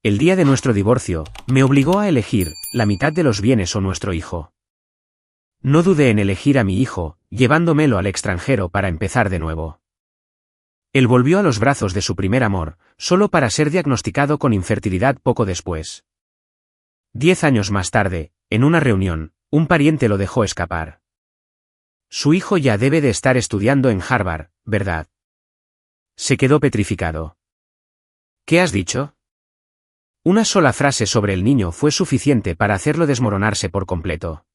el día de nuestro divorcio, me obligó a elegir la mitad de los bienes o nuestro hijo. No dudé en elegir a mi hijo, llevándomelo al extranjero para empezar de nuevo. Él volvió a los brazos de su primer amor, solo para ser diagnosticado con infertilidad poco después. 10 años más tarde, en una reunión, un pariente lo dejó escapar. Su hijo ya debe de estar estudiando en Harvard, ¿verdad? Se quedó petrificado. ¿Qué has dicho? Una sola frase sobre el niño fue suficiente para hacerlo desmoronarse por completo.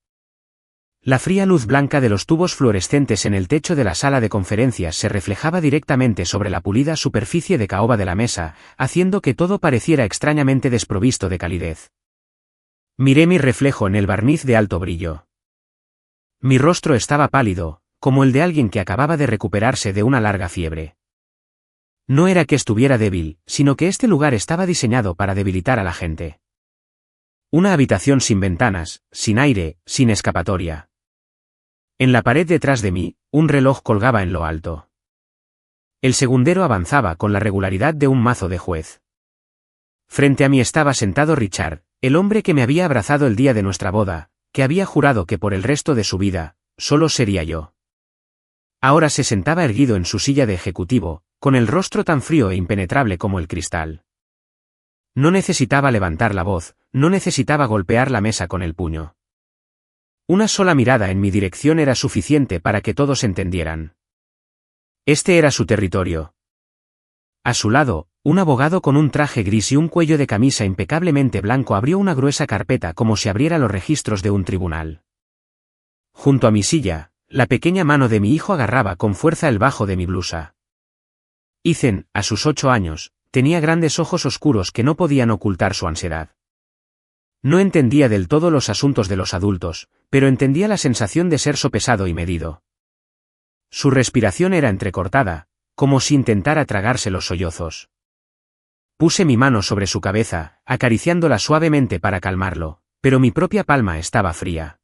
La fría luz blanca de los tubos fluorescentes en el techo de la sala de conferencias se reflejaba directamente sobre la pulida superficie de caoba de la mesa, haciendo que todo pareciera extrañamente desprovisto de calidez. Miré mi reflejo en el barniz de alto brillo. Mi rostro estaba pálido, como el de alguien que acababa de recuperarse de una larga fiebre. No era que estuviera débil, sino que este lugar estaba diseñado para debilitar a la gente. Una habitación sin ventanas, sin aire, sin escapatoria. En la pared detrás de mí, un reloj colgaba en lo alto. El segundero avanzaba con la regularidad de un mazo de juez. Frente a mí estaba sentado Richard, el hombre que me había abrazado el día de nuestra boda, que había jurado que por el resto de su vida, solo sería yo. Ahora se sentaba erguido en su silla de ejecutivo, con el rostro tan frío e impenetrable como el cristal. No necesitaba levantar la voz, no necesitaba golpear la mesa con el puño. Una sola mirada en mi dirección era suficiente para que todos entendieran. Este era su territorio. A su lado, un abogado con un traje gris y un cuello de camisa impecablemente blanco abrió una gruesa carpeta como si abriera los registros de un tribunal. Junto a mi silla, la pequeña mano de mi hijo agarraba con fuerza el bajo de mi blusa. Ethan, a sus 8 años, tenía grandes ojos oscuros que no podían ocultar su ansiedad. No entendía del todo los asuntos de los adultos, pero entendía la sensación de ser sopesado y medido. Su respiración era entrecortada, como si intentara tragarse los sollozos. Puse mi mano sobre su cabeza, acariciándola suavemente para calmarlo, pero mi propia palma estaba fría.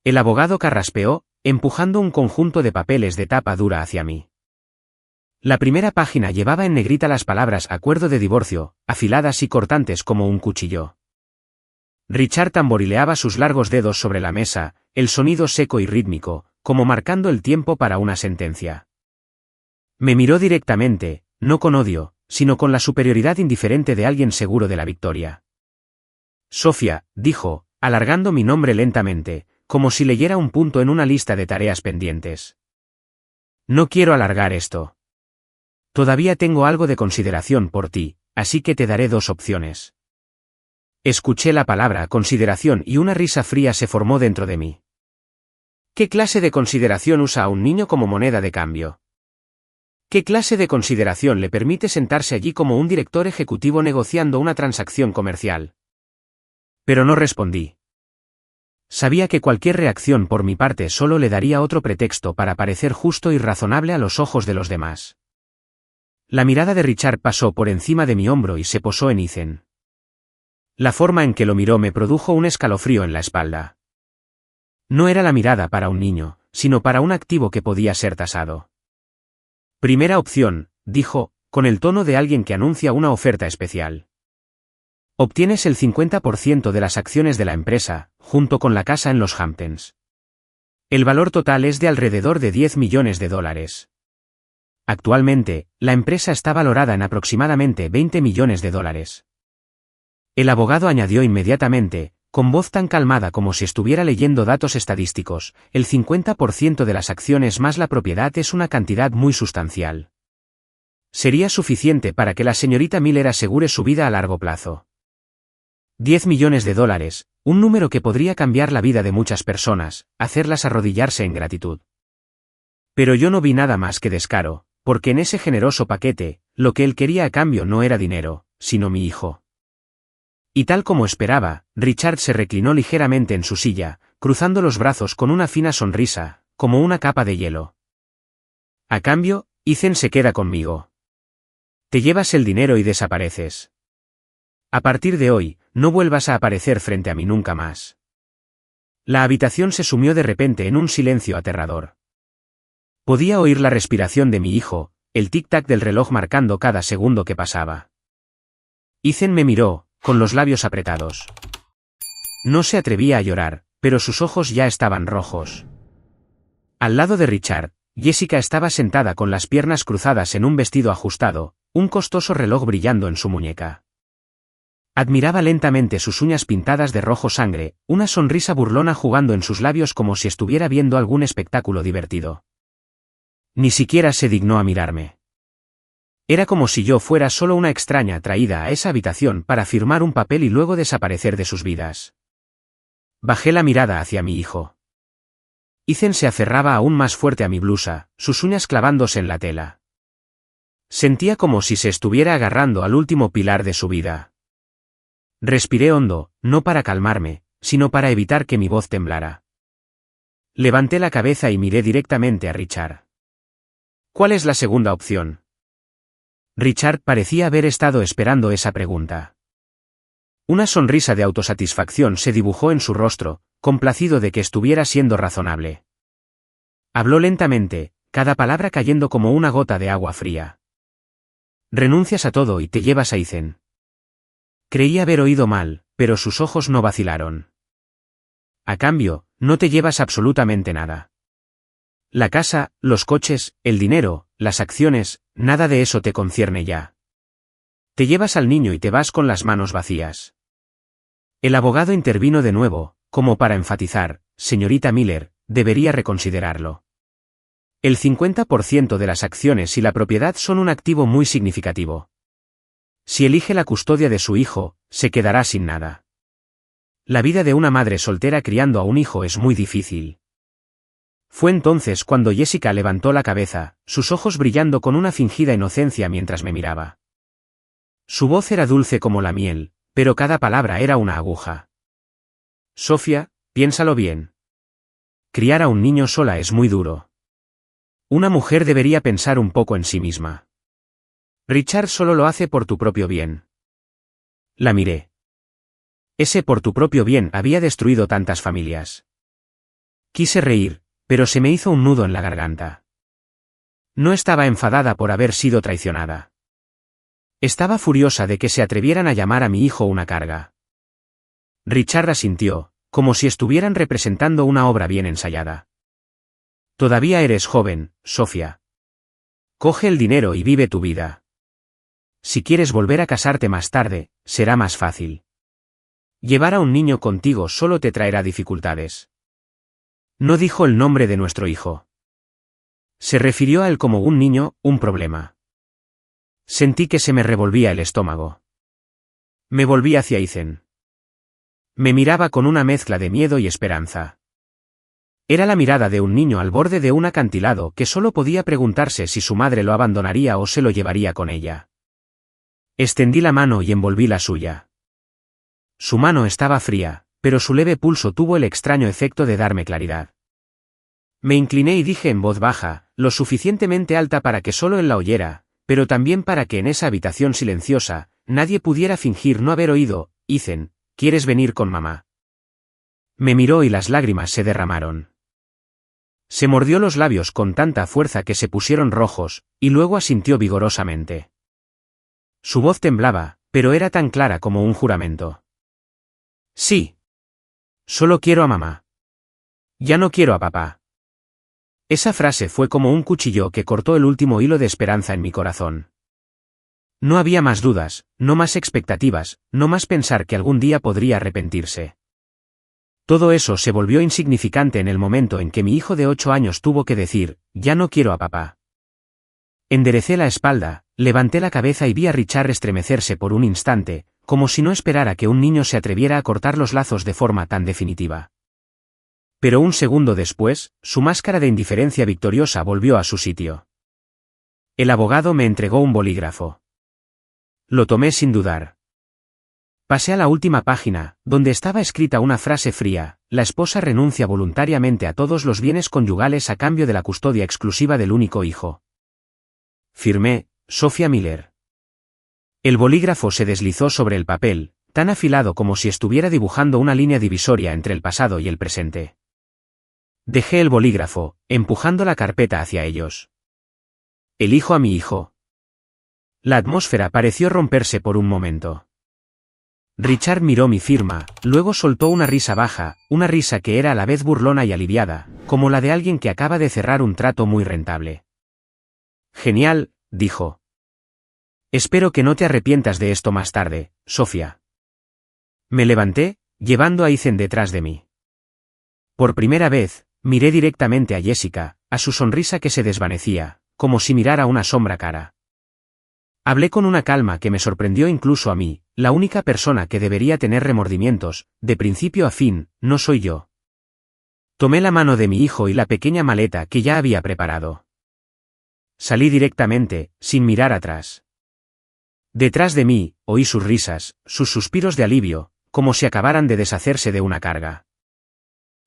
El abogado carraspeó, empujando un conjunto de papeles de tapa dura hacia mí. La primera página llevaba en negrita las palabras acuerdo de divorcio, afiladas y cortantes como un cuchillo. Richard tamborileaba sus largos dedos sobre la mesa, el sonido seco y rítmico, como marcando el tiempo para una sentencia. Me miró directamente, no con odio, sino con la superioridad indiferente de alguien seguro de la victoria. Sofía, dijo, alargando mi nombre lentamente, como si leyera un punto en una lista de tareas pendientes. No quiero alargar esto. Todavía tengo algo de consideración por ti, así que te daré 2 opciones. Escuché la palabra consideración y una risa fría se formó dentro de mí. ¿Qué clase de consideración usa a un niño como moneda de cambio? ¿Qué clase de consideración le permite sentarse allí como un director ejecutivo negociando una transacción comercial? Pero no respondí. Sabía que cualquier reacción por mi parte solo le daría otro pretexto para parecer justo y razonable a los ojos de los demás. La mirada de Richard pasó por encima de mi hombro y se posó en Ethan. La forma en que lo miró me produjo un escalofrío en la espalda. No era la mirada para un niño, sino para un activo que podía ser tasado. Primera opción, dijo, con el tono de alguien que anuncia una oferta especial. Obtienes el 50% de las acciones de la empresa, junto con la casa en los Hamptons. El valor total es de alrededor de $10 millones. Actualmente, la empresa está valorada en aproximadamente $20 millones. El abogado añadió inmediatamente, con voz tan calmada como si estuviera leyendo datos estadísticos, el 50% de las acciones más la propiedad es una cantidad muy sustancial. Sería suficiente para que la señorita Miller asegure su vida a largo plazo. $10 millones, un número que podría cambiar la vida de muchas personas, hacerlas arrodillarse en gratitud. Pero yo no vi nada más que descaro, porque en ese generoso paquete, lo que él quería a cambio no era dinero, sino mi hijo. Y tal como esperaba, Richard se reclinó ligeramente en su silla, cruzando los brazos con una fina sonrisa, como una capa de hielo. A cambio, Ethan se queda conmigo. Te llevas el dinero y desapareces. A partir de hoy, no vuelvas a aparecer frente a mí nunca más. La habitación se sumió de repente en un silencio aterrador. Podía oír la respiración de mi hijo, el tic-tac del reloj marcando cada segundo que pasaba. Ethan me miró, con los labios apretados. No se atrevía a llorar, pero sus ojos ya estaban rojos. Al lado de Richard, Jessica estaba sentada con las piernas cruzadas en un vestido ajustado, un costoso reloj brillando en su muñeca. Admiraba lentamente sus uñas pintadas de rojo sangre, una sonrisa burlona jugando en sus labios como si estuviera viendo algún espectáculo divertido. Ni siquiera se dignó a mirarme. Era como si yo fuera solo una extraña atraída a esa habitación para firmar un papel y luego desaparecer de sus vidas. Bajé la mirada hacia mi hijo. Ethan se aferraba aún más fuerte a mi blusa, sus uñas clavándose en la tela. Sentía como si se estuviera agarrando al último pilar de su vida. Respiré hondo, no para calmarme, sino para evitar que mi voz temblara. Levanté la cabeza y miré directamente a Richard. ¿Cuál es la segunda opción? Richard parecía haber estado esperando esa pregunta. Una sonrisa de autosatisfacción se dibujó en su rostro, complacido de que estuviera siendo razonable. Habló lentamente, cada palabra cayendo como una gota de agua fría. Renuncias a todo y te llevas a Ethan. Creí haber oído mal, pero sus ojos no vacilaron. A cambio, no te llevas absolutamente nada. La casa, los coches, el dinero, las acciones, nada de eso te concierne ya. Te llevas al niño y te vas con las manos vacías. El abogado intervino de nuevo, como para enfatizar, señorita Miller, debería reconsiderarlo. El 50% de las acciones y la propiedad son un activo muy significativo. Si elige la custodia de su hijo, se quedará sin nada. La vida de una madre soltera criando a un hijo es muy difícil. Fue entonces cuando Jessica levantó la cabeza, sus ojos brillando con una fingida inocencia mientras me miraba. Su voz era dulce como la miel, pero cada palabra era una aguja. Sofía, piénsalo bien. Criar a un niño sola es muy duro. Una mujer debería pensar un poco en sí misma. Richard solo lo hace por tu propio bien. La miré. Ese por tu propio bien había destruido tantas familias. Quise reír, pero se me hizo un nudo en la garganta. No estaba enfadada por haber sido traicionada. Estaba furiosa de que se atrevieran a llamar a mi hijo una carga. Richard asintió, como si estuvieran representando una obra bien ensayada. Todavía eres joven, Sofía. Coge el dinero y vive tu vida. Si quieres volver a casarte más tarde, será más fácil. Llevar a un niño contigo solo te traerá dificultades. No dijo el nombre de nuestro hijo. Se refirió a él como un niño, un problema. Sentí que se me revolvía el estómago. Me volví hacia Ethan. Me miraba con una mezcla de miedo y esperanza. Era la mirada de un niño al borde de un acantilado que solo podía preguntarse si su madre lo abandonaría o se lo llevaría con ella. Extendí la mano y envolví la suya. Su mano estaba fría, pero su leve pulso tuvo el extraño efecto de darme claridad. Me incliné y dije en voz baja, lo suficientemente alta para que solo él la oyera, pero también para que en esa habitación silenciosa, nadie pudiera fingir no haber oído: Ethan, ¿quieres venir con mamá? Me miró y las lágrimas se derramaron. Se mordió los labios con tanta fuerza que se pusieron rojos, y luego asintió vigorosamente. Su voz temblaba, pero era tan clara como un juramento. Sí. Solo quiero a mamá. Ya no quiero a papá. Esa frase fue como un cuchillo que cortó el último hilo de esperanza en mi corazón. No había más dudas, no más expectativas, no más pensar que algún día podría arrepentirse. Todo eso se volvió insignificante en el momento en que mi hijo de 8 años tuvo que decir: ya no quiero a papá. Enderecé la espalda, levanté la cabeza y vi a Richard estremecerse por un instante, como si no esperara que un niño se atreviera a cortar los lazos de forma tan definitiva. Pero un segundo después, su máscara de indiferencia victoriosa volvió a su sitio. El abogado me entregó un bolígrafo. Lo tomé sin dudar. Pasé a la última página, donde estaba escrita una frase fría: la esposa renuncia voluntariamente a todos los bienes conyugales a cambio de la custodia exclusiva del único hijo. Firmé, Sofía Miller. El bolígrafo se deslizó sobre el papel, tan afilado como si estuviera dibujando una línea divisoria entre el pasado y el presente. Dejé el bolígrafo, empujando la carpeta hacia ellos. Elijo a mi hijo. La atmósfera pareció romperse por un momento. Richard miró mi firma, luego soltó una risa baja, una risa que era a la vez burlona y aliviada, como la de alguien que acaba de cerrar un trato muy rentable. Genial, dijo. Espero que no te arrepientas de esto más tarde, Sofía. Me levanté, llevando a Ethan detrás de mí. Por primera vez, miré directamente a Jessica, a su sonrisa que se desvanecía, como si mirara una sombra cara. Hablé con una calma que me sorprendió incluso a mí, la única persona que debería tener remordimientos, de principio a fin, no soy yo. Tomé la mano de mi hijo y la pequeña maleta que ya había preparado. Salí directamente, sin mirar atrás. Detrás de mí, oí sus risas, sus suspiros de alivio, como si acabaran de deshacerse de una carga.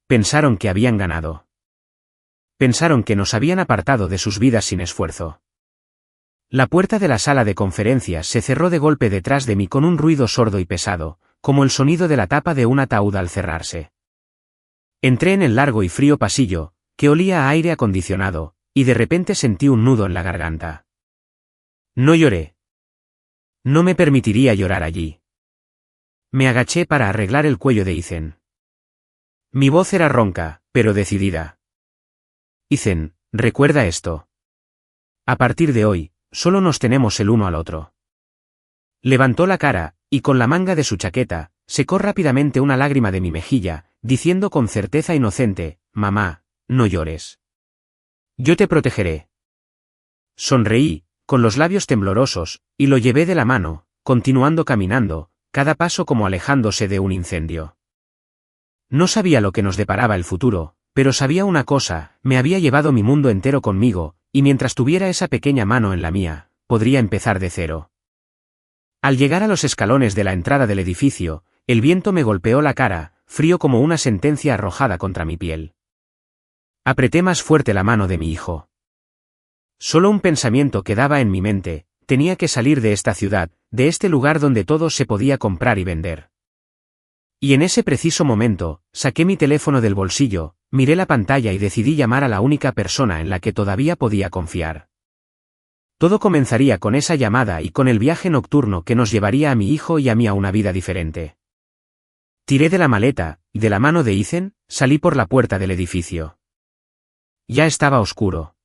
Pensaron que habían ganado. Pensaron que nos habían apartado de sus vidas sin esfuerzo. La puerta de la sala de conferencias se cerró de golpe detrás de mí con un ruido sordo y pesado, como el sonido de la tapa de un ataúd al cerrarse. Entré en el largo y frío pasillo, que olía a aire acondicionado, y de repente sentí un nudo en la garganta. No lloré. No me permitiría llorar allí. Me agaché para arreglar el cuello de Ethan. Mi voz era ronca, pero decidida. Ethan, recuerda esto. A partir de hoy, solo nos tenemos el uno al otro. Levantó la cara, y con la manga de su chaqueta, secó rápidamente una lágrima de mi mejilla, diciendo con certeza inocente, «Mamá, no llores. Yo te protegeré». Sonreí, con los labios temblorosos, y lo llevé de la mano, continuando caminando, cada paso como alejándose de un incendio. No sabía lo que nos deparaba el futuro, pero sabía una cosa, me había llevado mi mundo entero conmigo, y mientras tuviera esa pequeña mano en la mía, podría empezar de cero. Al llegar a los escalones de la entrada del edificio, el viento me golpeó la cara, frío como una sentencia arrojada contra mi piel. Apreté más fuerte la mano de mi hijo. Solo un pensamiento quedaba en mi mente, tenía que salir de esta ciudad, de este lugar donde todo se podía comprar y vender. Y en ese preciso momento, saqué mi teléfono del bolsillo, miré la pantalla y decidí llamar a la única persona en la que todavía podía confiar. Todo comenzaría con esa llamada y con el viaje nocturno que nos llevaría a mi hijo y a mí a una vida diferente. Tiré de la maleta, y de la mano de Ethan, salí por la puerta del edificio. Ya estaba oscuro.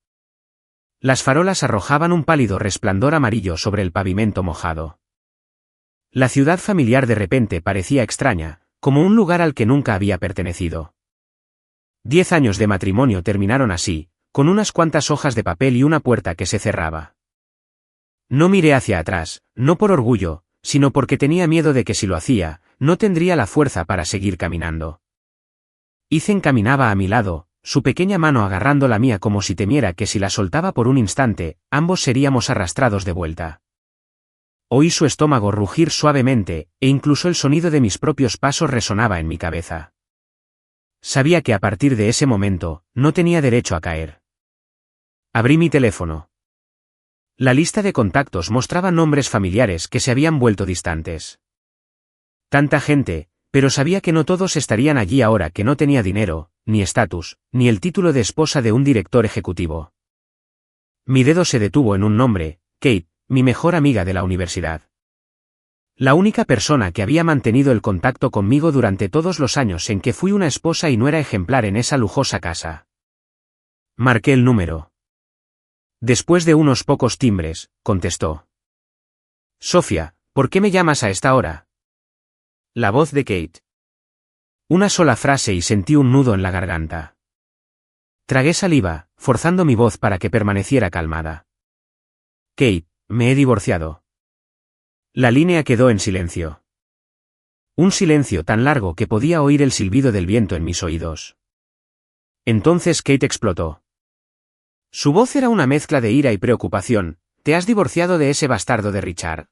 Las farolas arrojaban un pálido resplandor amarillo sobre el pavimento mojado. La ciudad familiar de repente parecía extraña, como un lugar al que nunca había pertenecido. 10 años de matrimonio terminaron así, con unas cuantas hojas de papel y una puerta que se cerraba. No miré hacia atrás, no por orgullo, sino porque tenía miedo de que si lo hacía, no tendría la fuerza para seguir caminando. Ethan caminaba a mi lado, su pequeña mano agarrando la mía como si temiera que si la soltaba por un instante, ambos seríamos arrastrados de vuelta. Oí su estómago rugir suavemente, e incluso el sonido de mis propios pasos resonaba en mi cabeza. Sabía que a partir de ese momento, no tenía derecho a caer. Abrí mi teléfono. La lista de contactos mostraba nombres familiares que se habían vuelto distantes. Tanta gente, pero sabía que no todos estarían allí ahora que no tenía dinero, ni estatus, ni el título de esposa de un director ejecutivo. Mi dedo se detuvo en un nombre, Kate, mi mejor amiga de la universidad. La única persona que había mantenido el contacto conmigo durante todos los años en que fui una esposa y nuera ejemplar en esa lujosa casa. Marqué el número. Después de unos pocos timbres, contestó. Sofía, ¿por qué me llamas a esta hora? La voz de Kate. Una sola frase y sentí un nudo en la garganta. Tragué saliva, forzando mi voz para que permaneciera calmada. Kate, me he divorciado. La línea quedó en silencio. Un silencio tan largo que podía oír el silbido del viento en mis oídos. Entonces Kate explotó. Su voz era una mezcla de ira y preocupación. ¿Te has divorciado de ese bastardo de Richard?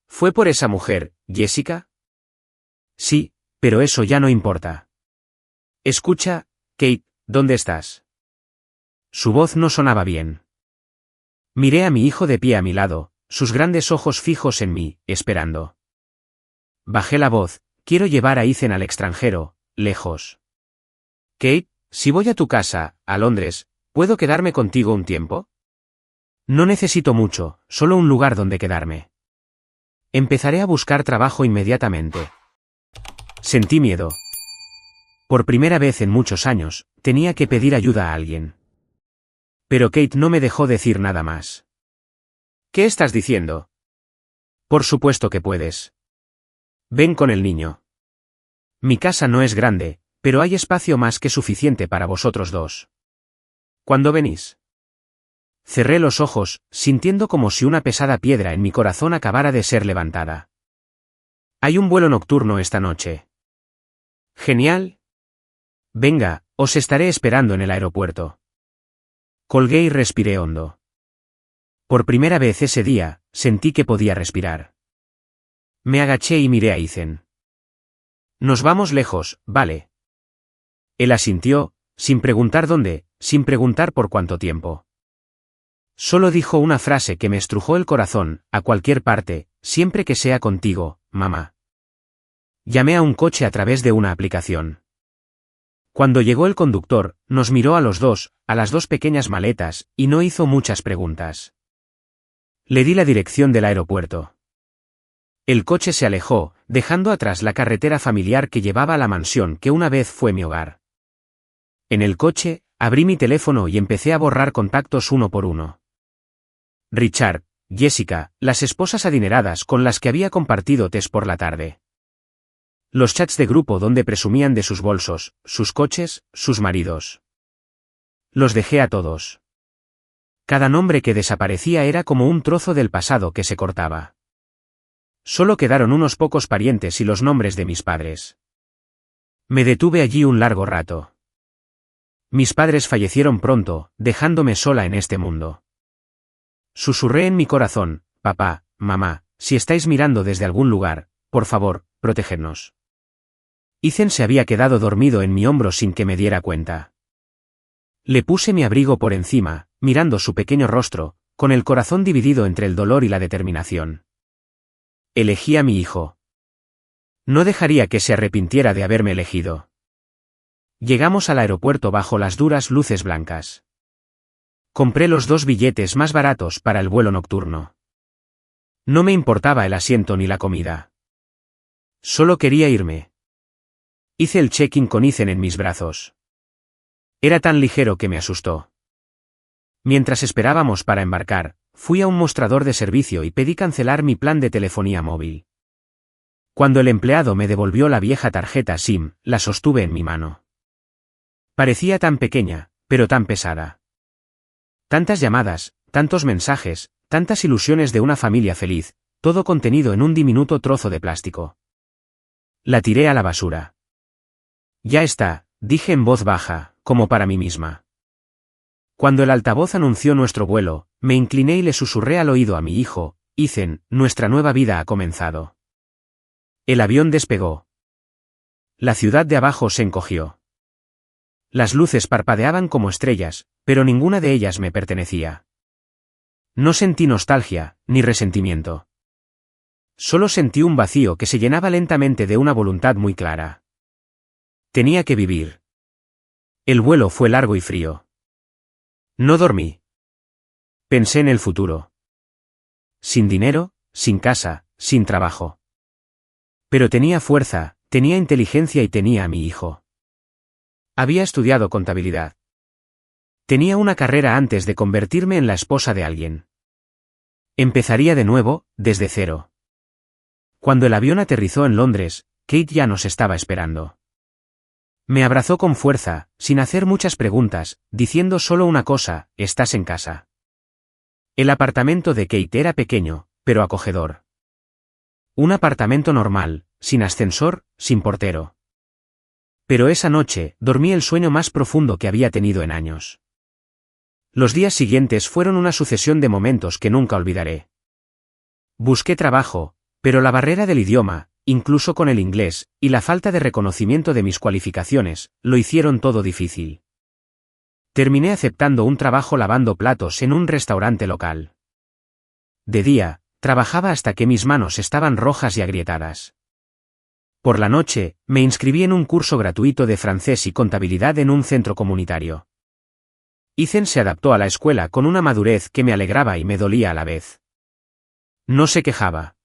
¿Fue por esa mujer, Jessica? Sí, pero eso ya no importa. Escucha, Kate, ¿dónde estás? Su voz no sonaba bien. Miré a mi hijo de pie a mi lado, sus grandes ojos fijos en mí, esperando. Bajé la voz, quiero llevar a Ethan al extranjero, lejos. Kate, si voy a tu casa, a Londres, ¿puedo quedarme contigo un tiempo? No necesito mucho, solo un lugar donde quedarme. Empezaré a buscar trabajo inmediatamente. Sentí miedo. Por primera vez en muchos años, tenía que pedir ayuda a alguien. Pero Kate no me dejó decir nada más. ¿Qué estás diciendo? Por supuesto que puedes. Ven con el niño. Mi casa no es grande, pero hay espacio más que suficiente para vosotros dos. ¿Cuándo venís? Cerré los ojos, sintiendo como si una pesada piedra en mi corazón acabara de ser levantada. Hay un vuelo nocturno esta noche. Genial. Venga, os estaré esperando en el aeropuerto. Colgué y respiré hondo. Por primera vez ese día, sentí que podía respirar. Me agaché y miré a Ethan. Nos vamos lejos, ¿vale? Él asintió, sin preguntar dónde, sin preguntar por cuánto tiempo. Solo dijo una frase que me estrujó el corazón: a cualquier parte, siempre que sea contigo, mamá. Llamé a un coche a través de una aplicación. Cuando llegó el conductor, nos miró a los dos, a las dos pequeñas maletas, y no hizo muchas preguntas. Le di la dirección del aeropuerto. El coche se alejó, dejando atrás la carretera familiar que llevaba a la mansión que una vez fue mi hogar. En el coche, abrí mi teléfono y empecé a borrar contactos uno por uno. Richard, Jessica, las esposas adineradas con las que había compartido tés por la tarde. Los chats de grupo donde presumían de sus bolsos, sus coches, sus maridos. Los dejé a todos. Cada nombre que desaparecía era como un trozo del pasado que se cortaba. Solo quedaron unos pocos parientes y los nombres de mis padres. Me detuve allí un largo rato. Mis padres fallecieron pronto, dejándome sola en este mundo. Susurré en mi corazón: papá, mamá, si estáis mirando desde algún lugar, por favor, protégednos. Ethan se había quedado dormido en mi hombro sin que me diera cuenta. Le puse mi abrigo por encima, mirando su pequeño rostro, con el corazón dividido entre el dolor y la determinación. Elegí a mi hijo. No dejaría que se arrepintiera de haberme elegido. Llegamos al aeropuerto bajo las duras luces blancas. Compré los 2 billetes más baratos para el vuelo nocturno. No me importaba el asiento ni la comida. Solo quería irme. Hice el check-in con Ethan en mis brazos. Era tan ligero que me asustó. Mientras esperábamos para embarcar, fui a un mostrador de servicio y pedí cancelar mi plan de telefonía móvil. Cuando el empleado me devolvió la vieja tarjeta SIM, la sostuve en mi mano. Parecía tan pequeña, pero tan pesada. Tantas llamadas, tantos mensajes, tantas ilusiones de una familia feliz, todo contenido en un diminuto trozo de plástico. La tiré a la basura. Ya está, dije en voz baja, como para mí misma. Cuando el altavoz anunció nuestro vuelo, me incliné y le susurré al oído a mi hijo: Ethan, nuestra nueva vida ha comenzado. El avión despegó. La ciudad de abajo se encogió. Las luces parpadeaban como estrellas, pero ninguna de ellas me pertenecía. No sentí nostalgia, ni resentimiento. Solo sentí un vacío que se llenaba lentamente de una voluntad muy clara. Tenía que vivir. El vuelo fue largo y frío. No dormí. Pensé en el futuro. Sin dinero, sin casa, sin trabajo. Pero tenía fuerza, tenía inteligencia y tenía a mi hijo. Había estudiado contabilidad. Tenía una carrera antes de convertirme en la esposa de alguien. Empezaría de nuevo, desde cero. Cuando el avión aterrizó en Londres, Kate ya nos estaba esperando. Me abrazó con fuerza, sin hacer muchas preguntas, diciendo solo una cosa: estás en casa. El apartamento de Kate era pequeño, pero acogedor. Un apartamento normal, sin ascensor, sin portero. Pero esa noche, dormí el sueño más profundo que había tenido en años. Los días siguientes fueron una sucesión de momentos que nunca olvidaré. Busqué trabajo, pero la barrera del idioma, incluso con el inglés, y la falta de reconocimiento de mis cualificaciones, lo hicieron todo difícil. Terminé aceptando un trabajo lavando platos en un restaurante local. De día, trabajaba hasta que mis manos estaban rojas y agrietadas. Por la noche, me inscribí en un curso gratuito de francés y contabilidad en un centro comunitario. Ethan se adaptó a la escuela con una madurez que me alegraba y me dolía a la vez. No se quejaba.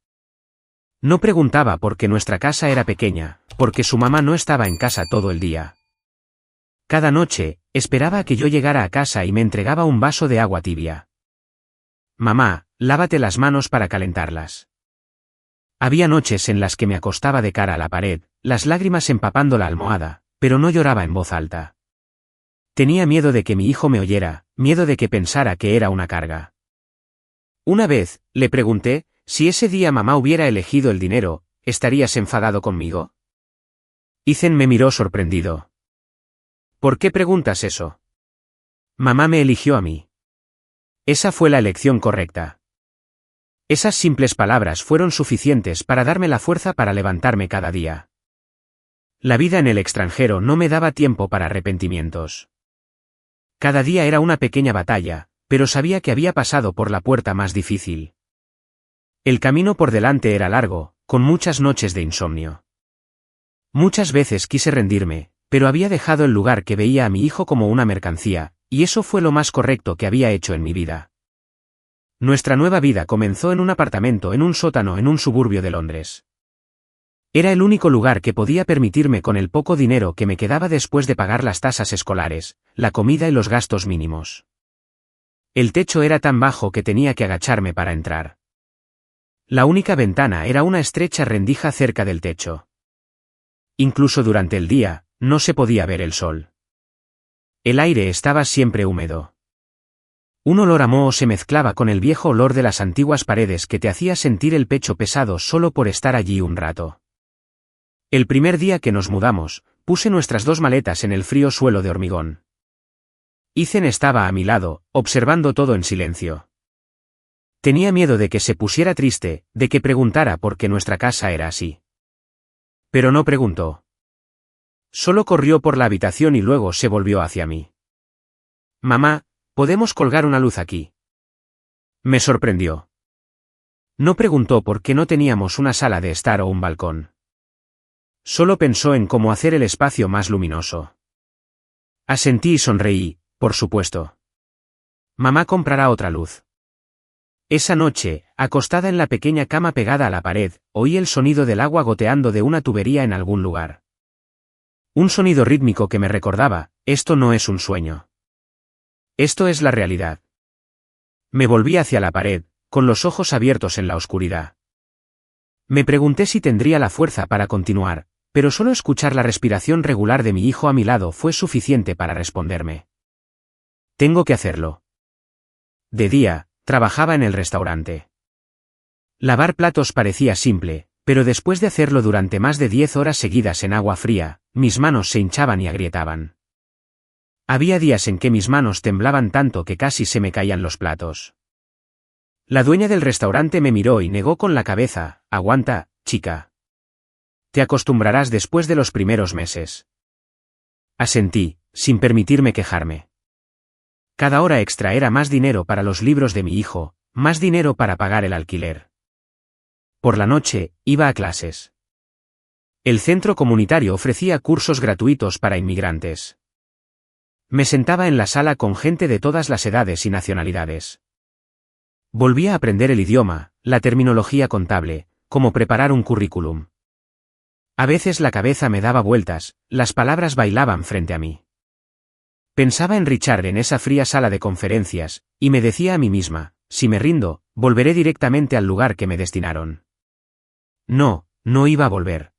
No preguntaba por qué nuestra casa era pequeña, porque su mamá no estaba en casa todo el día. Cada noche, esperaba a que yo llegara a casa y me entregaba un vaso de agua tibia. Mamá, lávate las manos para calentarlas. Había noches en las que me acostaba de cara a la pared, las lágrimas empapando la almohada, pero no lloraba en voz alta. Tenía miedo de que mi hijo me oyera, miedo de que pensara que era una carga. Una vez, le pregunté, si ese día mamá hubiera elegido el dinero, ¿estarías enfadado conmigo? Ethan me miró sorprendido. ¿Por qué preguntas eso? Mamá me eligió a mí. Esa fue la elección correcta. Esas simples palabras fueron suficientes para darme la fuerza para levantarme cada día. La vida en el extranjero no me daba tiempo para arrepentimientos. Cada día era una pequeña batalla, pero sabía que había pasado por la puerta más difícil. El camino por delante era largo, con muchas noches de insomnio. Muchas veces quise rendirme, pero había dejado el lugar que veía a mi hijo como una mercancía, y eso fue lo más correcto que había hecho en mi vida. Nuestra nueva vida comenzó en un apartamento en un sótano en un suburbio de Londres. Era el único lugar que podía permitirme con el poco dinero que me quedaba después de pagar las tasas escolares, la comida y los gastos mínimos. El techo era tan bajo que tenía que agacharme para entrar. La única ventana era una estrecha rendija cerca del techo. Incluso durante el día, no se podía ver el sol. El aire estaba siempre húmedo. Un olor a moho se mezclaba con el viejo olor de las antiguas paredes que te hacía sentir el pecho pesado solo por estar allí un rato. El primer día que nos mudamos, puse nuestras 2 maletas en el frío suelo de hormigón. Ethan estaba a mi lado, observando todo en silencio. Tenía miedo de que se pusiera triste, de que preguntara por qué nuestra casa era así. Pero no preguntó. Solo corrió por la habitación y luego se volvió hacia mí. Mamá, ¿podemos colgar una luz aquí? Me sorprendió. No preguntó por qué no teníamos una sala de estar o un balcón. Solo pensó en cómo hacer el espacio más luminoso. Asentí y sonreí, por supuesto. Mamá comprará otra luz. Esa noche, acostada en la pequeña cama pegada a la pared, oí el sonido del agua goteando de una tubería en algún lugar. Un sonido rítmico que me recordaba, esto no es un sueño. Esto es la realidad. Me volví hacia la pared, con los ojos abiertos en la oscuridad. Me pregunté si tendría la fuerza para continuar, pero solo escuchar la respiración regular de mi hijo a mi lado fue suficiente para responderme. Tengo que hacerlo. De día, trabajaba en el restaurante. Lavar platos parecía simple, pero después de hacerlo durante más de 10 horas seguidas en agua fría, mis manos se hinchaban y agrietaban. Había días en que mis manos temblaban tanto que casi se me caían los platos. La dueña del restaurante me miró y negó con la cabeza, aguanta, chica. Te acostumbrarás después de los primeros meses. Asentí, sin permitirme quejarme. Cada hora extra era más dinero para los libros de mi hijo, más dinero para pagar el alquiler. Por la noche, iba a clases. El centro comunitario ofrecía cursos gratuitos para inmigrantes. Me sentaba en la sala con gente de todas las edades y nacionalidades. Volví a aprender el idioma, la terminología contable, cómo preparar un currículum. A veces la cabeza me daba vueltas, las palabras bailaban frente a mí. Pensaba en Richard en esa fría sala de conferencias, y me decía a mí misma, si me rindo, volveré directamente al lugar que me destinaron. No, no iba a volver.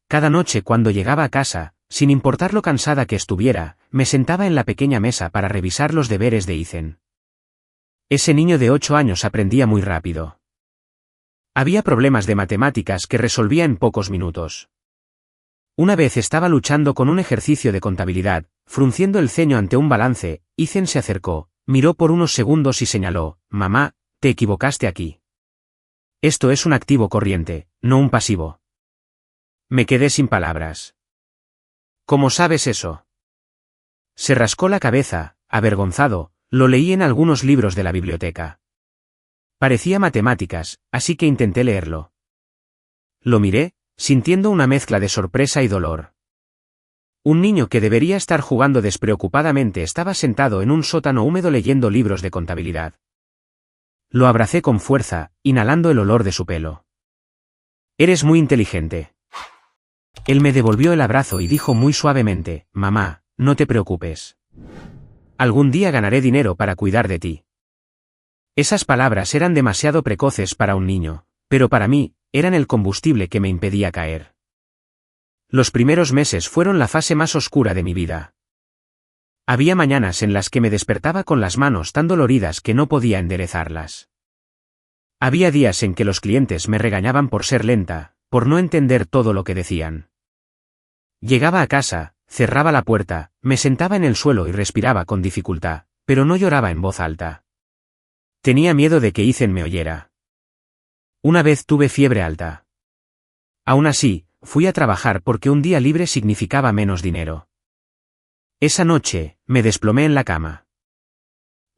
Cada noche cuando llegaba a casa, sin importar lo cansada que estuviera, me sentaba en la pequeña mesa para revisar los deberes de Ethan. Ese niño de 8 años aprendía muy rápido. Había problemas de matemáticas que resolvía en pocos minutos. Una vez estaba luchando con un ejercicio de contabilidad, frunciendo el ceño ante un balance, Ethan se acercó, miró por unos segundos y señaló, mamá, te equivocaste aquí. Esto es un activo corriente, no un pasivo. Me quedé sin palabras. ¿Cómo sabes eso? Se rascó la cabeza, avergonzado, lo leí en algunos libros de la biblioteca. Parecía matemáticas, así que intenté leerlo. Lo miré, sintiendo una mezcla de sorpresa y dolor. Un niño que debería estar jugando despreocupadamente estaba sentado en un sótano húmedo leyendo libros de contabilidad. Lo abracé con fuerza, inhalando el olor de su pelo. Eres muy inteligente. Él me devolvió el abrazo y dijo muy suavemente, mamá, no te preocupes. Algún día ganaré dinero para cuidar de ti. Esas palabras eran demasiado precoces para un niño, pero para mí, eran el combustible que me impedía caer. Los primeros meses fueron la fase más oscura de mi vida. Había mañanas en las que me despertaba con las manos tan doloridas que no podía enderezarlas. Había días en que los clientes me regañaban por ser lenta, por no entender todo lo que decían. Llegaba a casa, cerraba la puerta, me sentaba en el suelo y respiraba con dificultad, pero no lloraba en voz alta. Tenía miedo de que Ethan me oyera. Una vez tuve fiebre alta. Aún así, fui a trabajar porque un día libre significaba menos dinero. Esa noche, me desplomé en la cama.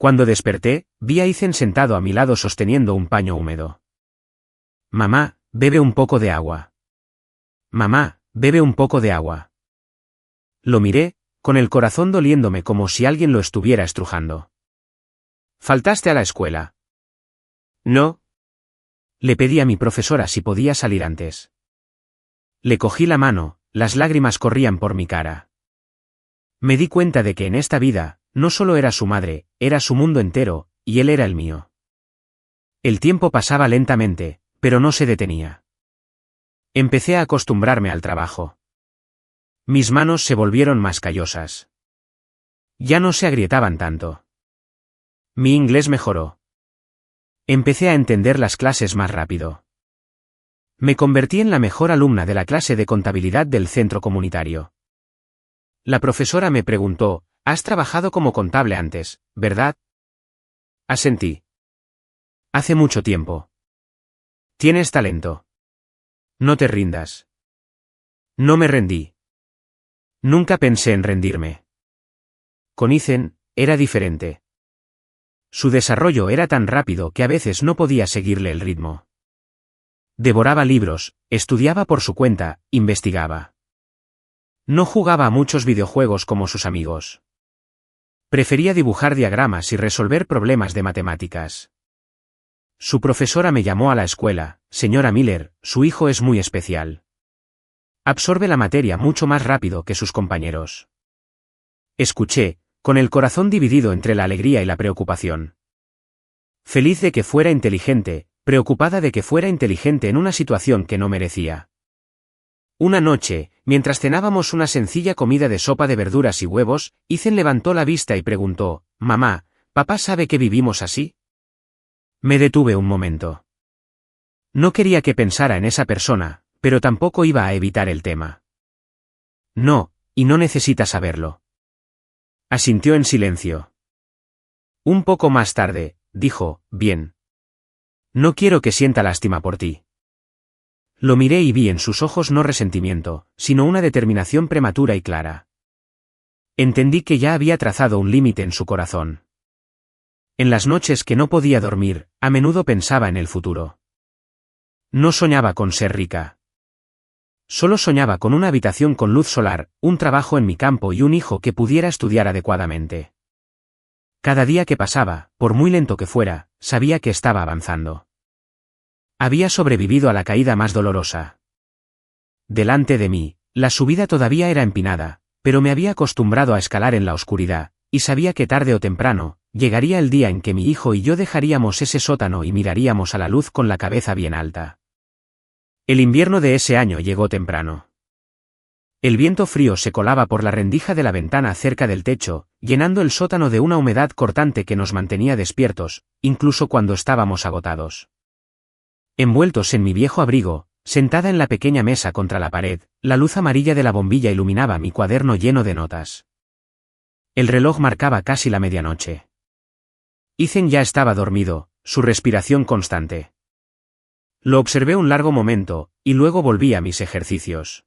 Cuando desperté, vi a Ethan sentado a mi lado sosteniendo un paño húmedo. Mamá, bebe un poco de agua. Mamá, bebe un poco de agua. Lo miré, con el corazón doliéndome como si alguien lo estuviera estrujando. ¿Faltaste a la escuela? No. Le pedí a mi profesora si podía salir antes. Le cogí la mano, las lágrimas corrían por mi cara. Me di cuenta de que en esta vida, no solo era su madre, era su mundo entero, y él era el mío. El tiempo pasaba lentamente, pero no se detenía. Empecé a acostumbrarme al trabajo. Mis manos se volvieron más callosas. Ya no se agrietaban tanto. Mi inglés mejoró. Empecé a entender las clases más rápido. Me convertí en la mejor alumna de la clase de contabilidad del centro comunitario. La profesora me preguntó, «Has trabajado como contable antes, ¿verdad?» Asentí. Hace mucho tiempo. Tienes talento. No te rindas. No me rendí. Nunca pensé en rendirme. Con Ethan, era diferente. Su desarrollo era tan rápido que a veces no podía seguirle el ritmo. Devoraba libros, estudiaba por su cuenta, investigaba. No jugaba a muchos videojuegos como sus amigos. Prefería dibujar diagramas y resolver problemas de matemáticas. Su profesora me llamó a la escuela, señora Miller, su hijo es muy especial. Absorbe la materia mucho más rápido que sus compañeros. Escuché, con el corazón dividido entre la alegría y la preocupación. Feliz de que fuera inteligente, preocupada de que fuera inteligente en una situación que no merecía. Una noche, mientras cenábamos una sencilla comida de sopa de verduras y huevos, Ethan levantó la vista y preguntó, «Mamá, ¿papá sabe que vivimos así?» Me detuve un momento. No quería que pensara en esa persona, pero tampoco iba a evitar el tema. No, y no necesita saberlo. Asintió en silencio. Un poco más tarde, dijo, «Bien. No quiero que sienta lástima por ti». Lo miré y vi en sus ojos no resentimiento, sino una determinación prematura y clara. Entendí que ya había trazado un límite en su corazón. En las noches que no podía dormir, a menudo pensaba en el futuro. No soñaba con ser rica. Solo soñaba con una habitación con luz solar, un trabajo en mi campo y un hijo que pudiera estudiar adecuadamente. Cada día que pasaba, por muy lento que fuera, sabía que estaba avanzando. Había sobrevivido a la caída más dolorosa. Delante de mí, la subida todavía era empinada, pero me había acostumbrado a escalar en la oscuridad, y sabía que tarde o temprano, llegaría el día en que mi hijo y yo dejaríamos ese sótano y miraríamos a la luz con la cabeza bien alta. El invierno de ese año llegó temprano. El viento frío se colaba por la rendija de la ventana cerca del techo, llenando el sótano de una humedad cortante que nos mantenía despiertos, incluso cuando estábamos agotados. Envueltos en mi viejo abrigo, sentada en la pequeña mesa contra la pared, la luz amarilla de la bombilla iluminaba mi cuaderno lleno de notas. El reloj marcaba casi la medianoche. Ethan ya estaba dormido, su respiración constante. Lo observé un largo momento, y luego volví a mis ejercicios.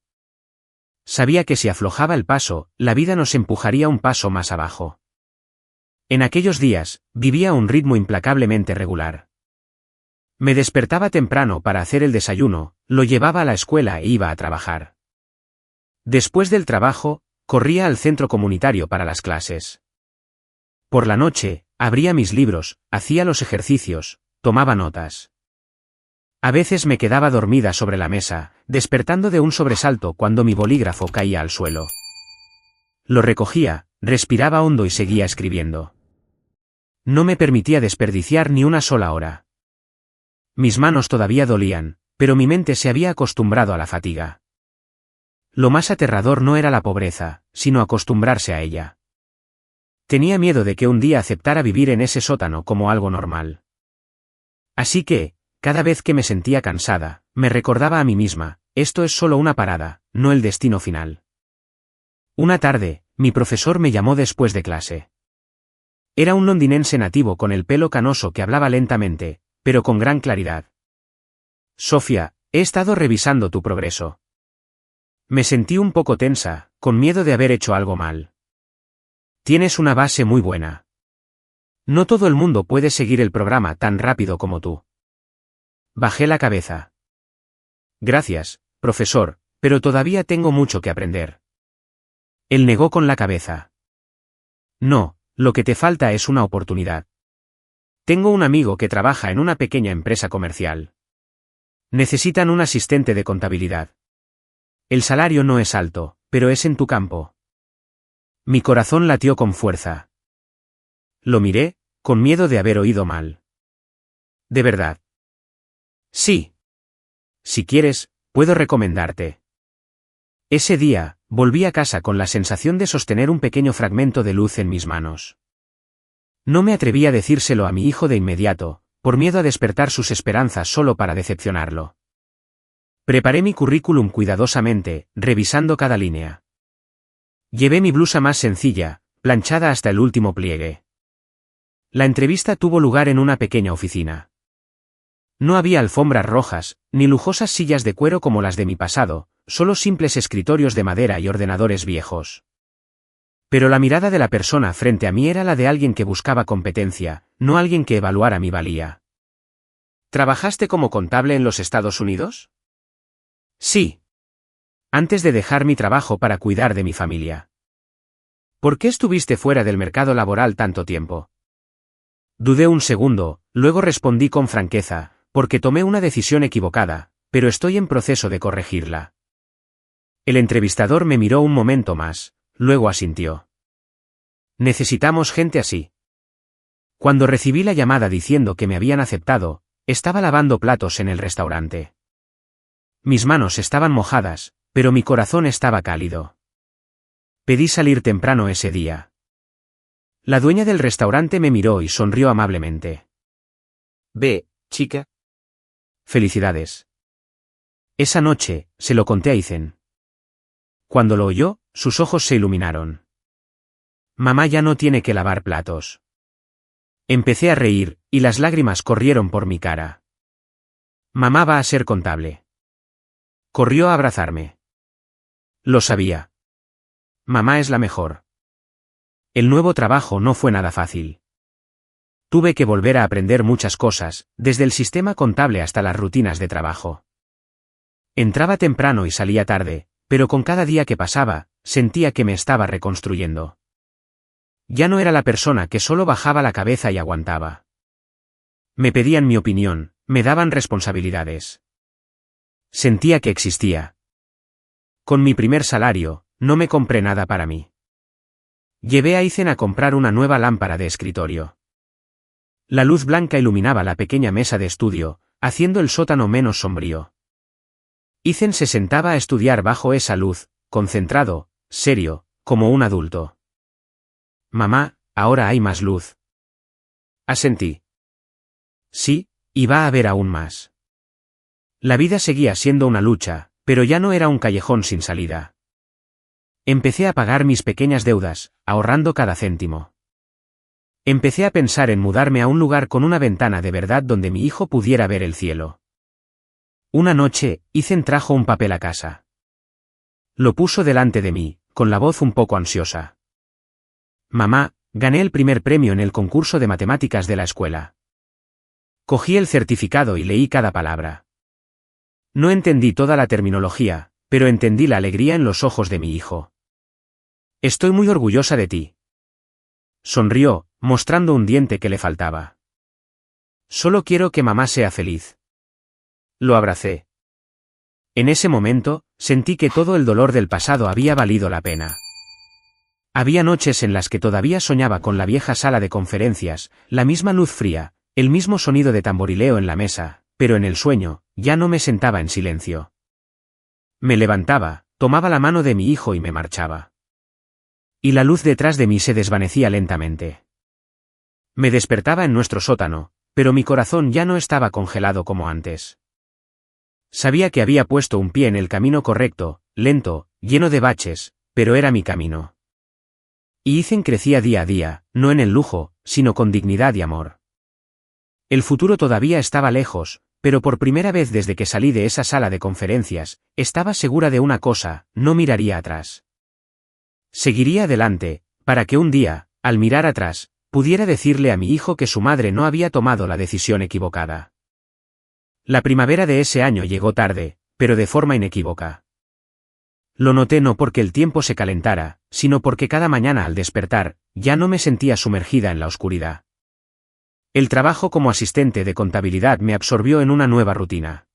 Sabía que si aflojaba el paso, la vida nos empujaría un paso más abajo. En aquellos días, vivía a un ritmo implacablemente regular. Me despertaba temprano para hacer el desayuno, lo llevaba a la escuela e iba a trabajar. Después del trabajo, corría al centro comunitario para las clases. Por la noche, abría mis libros, hacía los ejercicios, tomaba notas. A veces me quedaba dormida sobre la mesa, despertando de un sobresalto cuando mi bolígrafo caía al suelo. Lo recogía, respiraba hondo y seguía escribiendo. No me permitía desperdiciar ni una sola hora. Mis manos todavía dolían, pero mi mente se había acostumbrado a la fatiga. Lo más aterrador no era la pobreza, sino acostumbrarse a ella. Tenía miedo de que un día aceptara vivir en ese sótano como algo normal. Así que, cada vez que me sentía cansada, me recordaba a mí misma, esto es solo una parada, no el destino final. Una tarde, mi profesor me llamó después de clase. Era un londinense nativo con el pelo canoso que hablaba lentamente, pero con gran claridad. Sofía, he estado revisando tu progreso. Me sentí un poco tensa, con miedo de haber hecho algo mal. Tienes una base muy buena. No todo el mundo puede seguir el programa tan rápido como tú. Bajé la cabeza. Gracias, profesor, pero todavía tengo mucho que aprender. Él negó con la cabeza. No, lo que te falta es una oportunidad. Tengo un amigo que trabaja en una pequeña empresa comercial. Necesitan un asistente de contabilidad. El salario no es alto, pero es en tu campo. Mi corazón latió con fuerza. Lo miré, con miedo de haber oído mal. ¿De verdad? Sí. Si quieres, puedo recomendarte. Ese día, volví a casa con la sensación de sostener un pequeño fragmento de luz en mis manos. No me atreví a decírselo a mi hijo de inmediato, por miedo a despertar sus esperanzas solo para decepcionarlo. Preparé mi currículum cuidadosamente, revisando cada línea. Llevé mi blusa más sencilla, planchada hasta el último pliegue. La entrevista tuvo lugar en una pequeña oficina. No había alfombras rojas, ni lujosas sillas de cuero como las de mi pasado, solo simples escritorios de madera y ordenadores viejos. Pero la mirada de la persona frente a mí era la de alguien que buscaba competencia, no alguien que evaluara mi valía. ¿Trabajaste como contable en los Estados Unidos? Sí. Antes de dejar mi trabajo para cuidar de mi familia. ¿Por qué estuviste fuera del mercado laboral tanto tiempo? Dudé un segundo, luego respondí con franqueza, porque tomé una decisión equivocada, pero estoy en proceso de corregirla. El entrevistador me miró un momento más, luego asintió. Necesitamos gente así. Cuando recibí la llamada diciendo que me habían aceptado, estaba lavando platos en el restaurante. Mis manos estaban mojadas, pero mi corazón estaba cálido. Pedí salir temprano ese día. La dueña del restaurante me miró y sonrió amablemente. Ve, chica. Felicidades. Esa noche, se lo conté a Ethan. Cuando lo oyó, sus ojos se iluminaron. Mamá ya no tiene que lavar platos. Empecé a reír, y las lágrimas corrieron por mi cara. Mamá va a ser contable. Corrió a abrazarme. Lo sabía. Mamá es la mejor. El nuevo trabajo no fue nada fácil. Tuve que volver a aprender muchas cosas, desde el sistema contable hasta las rutinas de trabajo. Entraba temprano y salía tarde, pero con cada día que pasaba, sentía que me estaba reconstruyendo. Ya no era la persona que solo bajaba la cabeza y aguantaba. Me pedían mi opinión, me daban responsabilidades. Sentía que existía. Con mi primer salario, no me compré nada para mí. Llevé a Ethan a comprar una nueva lámpara de escritorio. La luz blanca iluminaba la pequeña mesa de estudio, haciendo el sótano menos sombrío. Ethan se sentaba a estudiar bajo esa luz, concentrado, serio, como un adulto. Mamá, ahora hay más luz. Asentí. Sí, y va a haber aún más. La vida seguía siendo una lucha, pero ya no era un callejón sin salida. Empecé a pagar mis pequeñas deudas, ahorrando cada céntimo. Empecé a pensar en mudarme a un lugar con una ventana de verdad donde mi hijo pudiera ver el cielo. Una noche, Ethan trajo un papel a casa. Lo puso delante de mí, con la voz un poco ansiosa. Mamá, gané el primer premio en el concurso de matemáticas de la escuela. Cogí el certificado y leí cada palabra. No entendí toda la terminología, pero entendí la alegría en los ojos de mi hijo. Estoy muy orgullosa de ti. Sonrió, mostrando un diente que le faltaba. Solo quiero que mamá sea feliz. Lo abracé. En ese momento, sentí que todo el dolor del pasado había valido la pena. Había noches en las que todavía soñaba con la vieja sala de conferencias, la misma luz fría, el mismo sonido de tamborileo en la mesa, pero en el sueño, ya no me sentaba en silencio. Me levantaba, tomaba la mano de mi hijo y me marchaba. Y la luz detrás de mí se desvanecía lentamente. Me despertaba en nuestro sótano, pero mi corazón ya no estaba congelado como antes. Sabía que había puesto un pie en el camino correcto, lento, lleno de baches, pero era mi camino. Y Ethan crecía día a día, no en el lujo, sino con dignidad y amor. El futuro todavía estaba lejos, pero por primera vez desde que salí de esa sala de conferencias, estaba segura de una cosa: no miraría atrás. Seguiría adelante, para que un día, al mirar atrás, pudiera decirle a mi hijo que su madre no había tomado la decisión equivocada. La primavera de ese año llegó tarde, pero de forma inequívoca. Lo noté no porque el tiempo se calentara, sino porque cada mañana al despertar, ya no me sentía sumergida en la oscuridad. El trabajo como asistente de contabilidad me absorbió en una nueva rutina.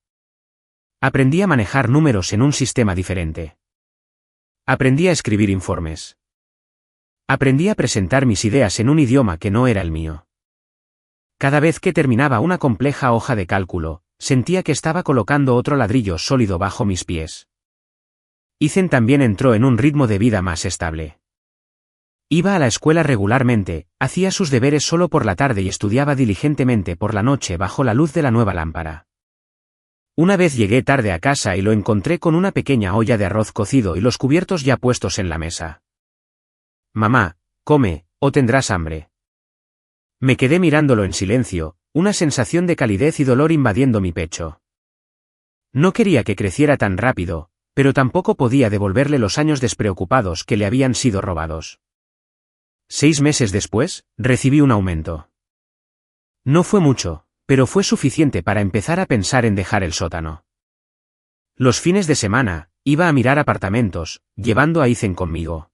Aprendí a manejar números en un sistema diferente. Aprendí a escribir informes. Aprendí a presentar mis ideas en un idioma que no era el mío. Cada vez que terminaba una compleja hoja de cálculo, sentía que estaba colocando otro ladrillo sólido bajo mis pies. Ethan también entró en un ritmo de vida más estable. Iba a la escuela regularmente, hacía sus deberes solo por la tarde y estudiaba diligentemente por la noche bajo la luz de la nueva lámpara. Una vez llegué tarde a casa y lo encontré con una pequeña olla de arroz cocido y los cubiertos ya puestos en la mesa. «Mamá, come, o tendrás hambre». Me quedé mirándolo en silencio, una sensación de calidez y dolor invadiendo mi pecho. No quería que creciera tan rápido, pero tampoco podía devolverle los años despreocupados que le habían sido robados. 6 meses después, recibí un aumento. No fue mucho, pero fue suficiente para empezar a pensar en dejar el sótano. Los fines de semana, iba a mirar apartamentos, llevando a Ethan conmigo.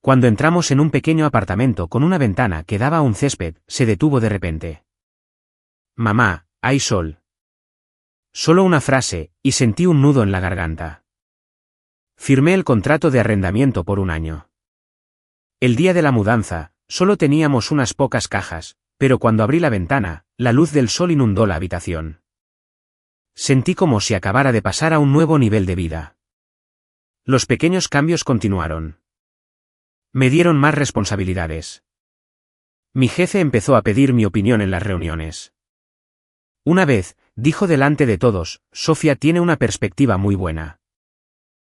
Cuando entramos en un pequeño apartamento con una ventana que daba a un césped, se detuvo de repente. «Mamá, hay sol». Solo una frase, y sentí un nudo en la garganta. Firmé el contrato de arrendamiento por 1 año. El día de la mudanza, solo teníamos unas pocas cajas, pero cuando abrí la ventana, la luz del sol inundó la habitación. Sentí como si acabara de pasar a un nuevo nivel de vida. Los pequeños cambios continuaron. Me dieron más responsabilidades. Mi jefe empezó a pedir mi opinión en las reuniones. Una vez, dijo delante de todos: «Sofía tiene una perspectiva muy buena.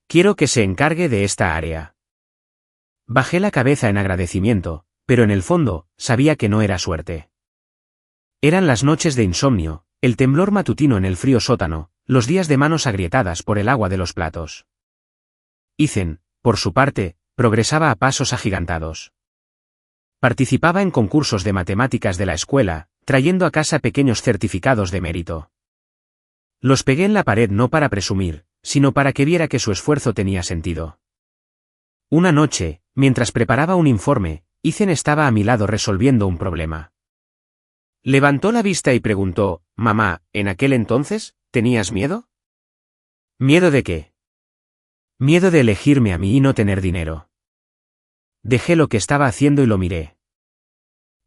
Quiero que se encargue de esta área». Bajé la cabeza en agradecimiento, pero en el fondo, sabía que no era suerte. Eran las noches de insomnio, el temblor matutino en el frío sótano, los días de manos agrietadas por el agua de los platos. Ethan, por su parte, progresaba a pasos agigantados. Participaba en concursos de matemáticas de la escuela, trayendo a casa pequeños certificados de mérito. Los pegué en la pared no para presumir, sino para que viera que su esfuerzo tenía sentido. Una noche, mientras preparaba un informe, Ethan estaba a mi lado resolviendo un problema. Levantó la vista y preguntó: «Mamá, ¿en aquel entonces, tenías miedo?» «¿Miedo de qué?» «Miedo de elegirme a mí y no tener dinero». Dejé lo que estaba haciendo y lo miré.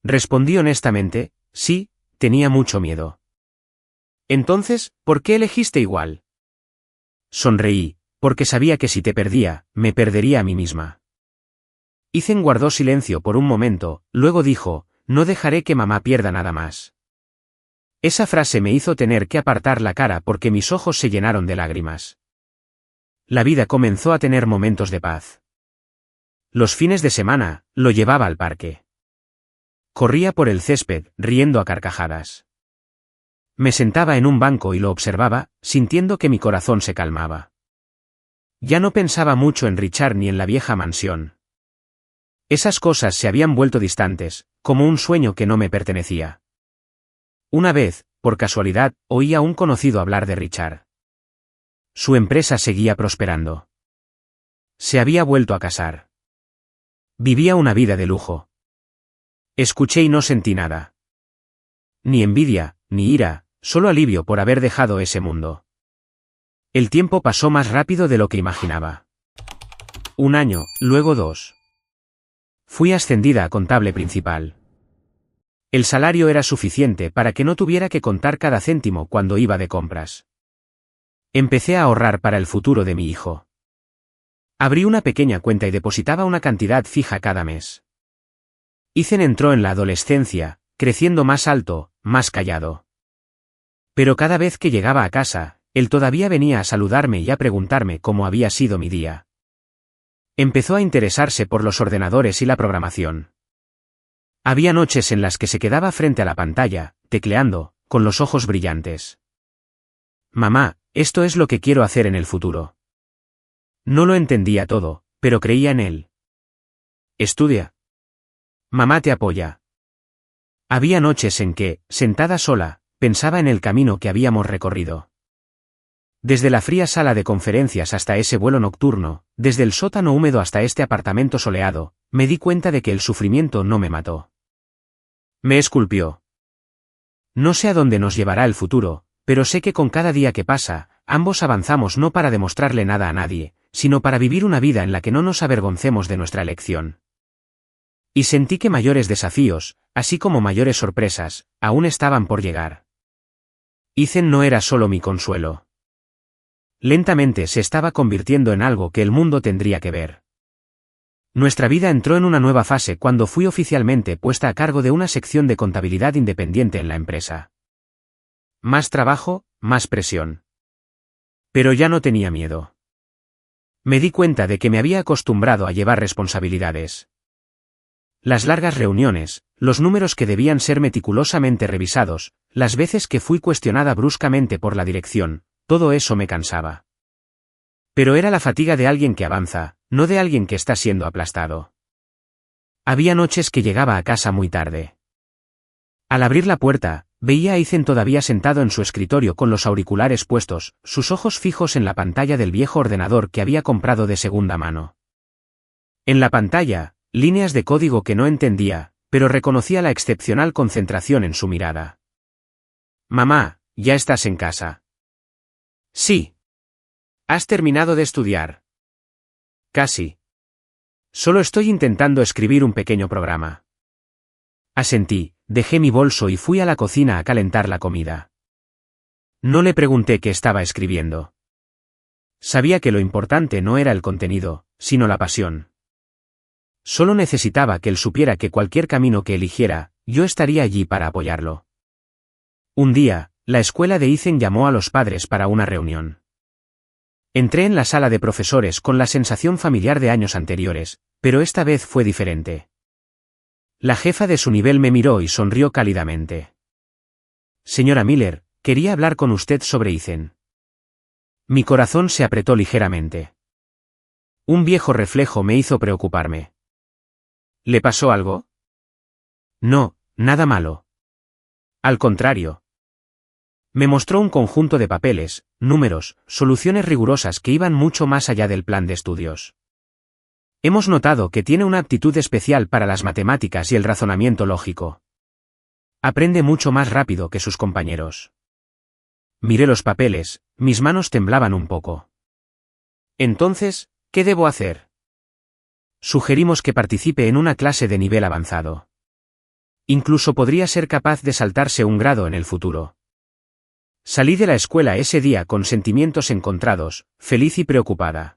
Respondí honestamente: «Sí, tenía mucho miedo». «Entonces, ¿por qué elegiste igual?» Sonreí, porque sabía que si te perdía, me perdería a mí misma. Ethan guardó silencio por un momento, luego dijo: «No dejaré que mamá pierda nada más». Esa frase me hizo tener que apartar la cara porque mis ojos se llenaron de lágrimas. La vida comenzó a tener momentos de paz. Los fines de semana, lo llevaba al parque. Corría por el césped, riendo a carcajadas. Me sentaba en un banco y lo observaba, sintiendo que mi corazón se calmaba. Ya no pensaba mucho en Richard ni en la vieja mansión. Esas cosas se habían vuelto distantes, como un sueño que no me pertenecía. Una vez, por casualidad, oí a un conocido hablar de Richard. Su empresa seguía prosperando. Se había vuelto a casar. Vivía una vida de lujo. Escuché y no sentí nada. Ni envidia, ni ira, solo alivio por haber dejado ese mundo. El tiempo pasó más rápido de lo que imaginaba. 1 año, luego 2. Fui ascendida a contable principal. El salario era suficiente para que no tuviera que contar cada céntimo cuando iba de compras. Empecé a ahorrar para el futuro de mi hijo. Abrí una pequeña cuenta y depositaba una cantidad fija cada mes. Ethan entró en la adolescencia, creciendo más alto, más callado. Pero cada vez que llegaba a casa, él todavía venía a saludarme y a preguntarme cómo había sido mi día. Empezó a interesarse por los ordenadores y la programación. Había noches en las que se quedaba frente a la pantalla, tecleando, con los ojos brillantes. Mamá, esto es lo que quiero hacer en el futuro. No lo entendía todo, pero creía en él. Estudia. Mamá te apoya. Había noches en que, sentada sola, pensaba en el camino que habíamos recorrido. Desde la fría sala de conferencias hasta ese vuelo nocturno, desde el sótano húmedo hasta este apartamento soleado, me di cuenta de que el sufrimiento no me mató. Me esculpió. No sé a dónde nos llevará el futuro, pero sé que con cada día que pasa, ambos avanzamos no para demostrarle nada a nadie, sino para vivir una vida en la que no nos avergoncemos de nuestra elección. Y sentí que mayores desafíos, así como mayores sorpresas, aún estaban por llegar. Ethan no era solo mi consuelo. Lentamente se estaba convirtiendo en algo que el mundo tendría que ver. Nuestra vida entró en una nueva fase cuando fui oficialmente puesta a cargo de una sección de contabilidad independiente en la empresa. Más trabajo, más presión. Pero ya no tenía miedo. Me di cuenta de que me había acostumbrado a llevar responsabilidades. Las largas reuniones, los números que debían ser meticulosamente revisados, las veces que fui cuestionada bruscamente por la dirección, todo eso me cansaba. Pero era la fatiga de alguien que avanza, no de alguien que está siendo aplastado. Había noches que llegaba a casa muy tarde. Al abrir la puerta, veía a Ethan todavía sentado en su escritorio con los auriculares puestos, sus ojos fijos en la pantalla del viejo ordenador que había comprado de segunda mano. En la pantalla, líneas de código que no entendía, pero reconocía la excepcional concentración en su mirada. Mamá, ¿ya estás en casa? Sí. ¿Has terminado de estudiar? Casi. Solo estoy intentando escribir un pequeño programa. Asentí, dejé mi bolso y fui a la cocina a calentar la comida. No le pregunté qué estaba escribiendo. Sabía que lo importante no era el contenido, sino la pasión. Solo necesitaba que él supiera que cualquier camino que eligiera, yo estaría allí para apoyarlo. Un día, la escuela de Ethan llamó a los padres para una reunión. Entré en la sala de profesores con la sensación familiar de años anteriores, pero esta vez fue diferente. La jefa de su nivel me miró y sonrió cálidamente. Señora Miller, quería hablar con usted sobre Ethan. Mi corazón se apretó ligeramente. Un viejo reflejo me hizo preocuparme. ¿Le pasó algo? No, nada malo. Al contrario. Me mostró un conjunto de papeles, números, soluciones rigurosas que iban mucho más allá del plan de estudios. Hemos notado que tiene una aptitud especial para las matemáticas y el razonamiento lógico. Aprende mucho más rápido que sus compañeros. Miré los papeles, mis manos temblaban un poco. Entonces, ¿qué debo hacer? Sugerimos que participe en una clase de nivel avanzado. Incluso podría ser capaz de saltarse un grado en el futuro. Salí de la escuela ese día con sentimientos encontrados, feliz y preocupada.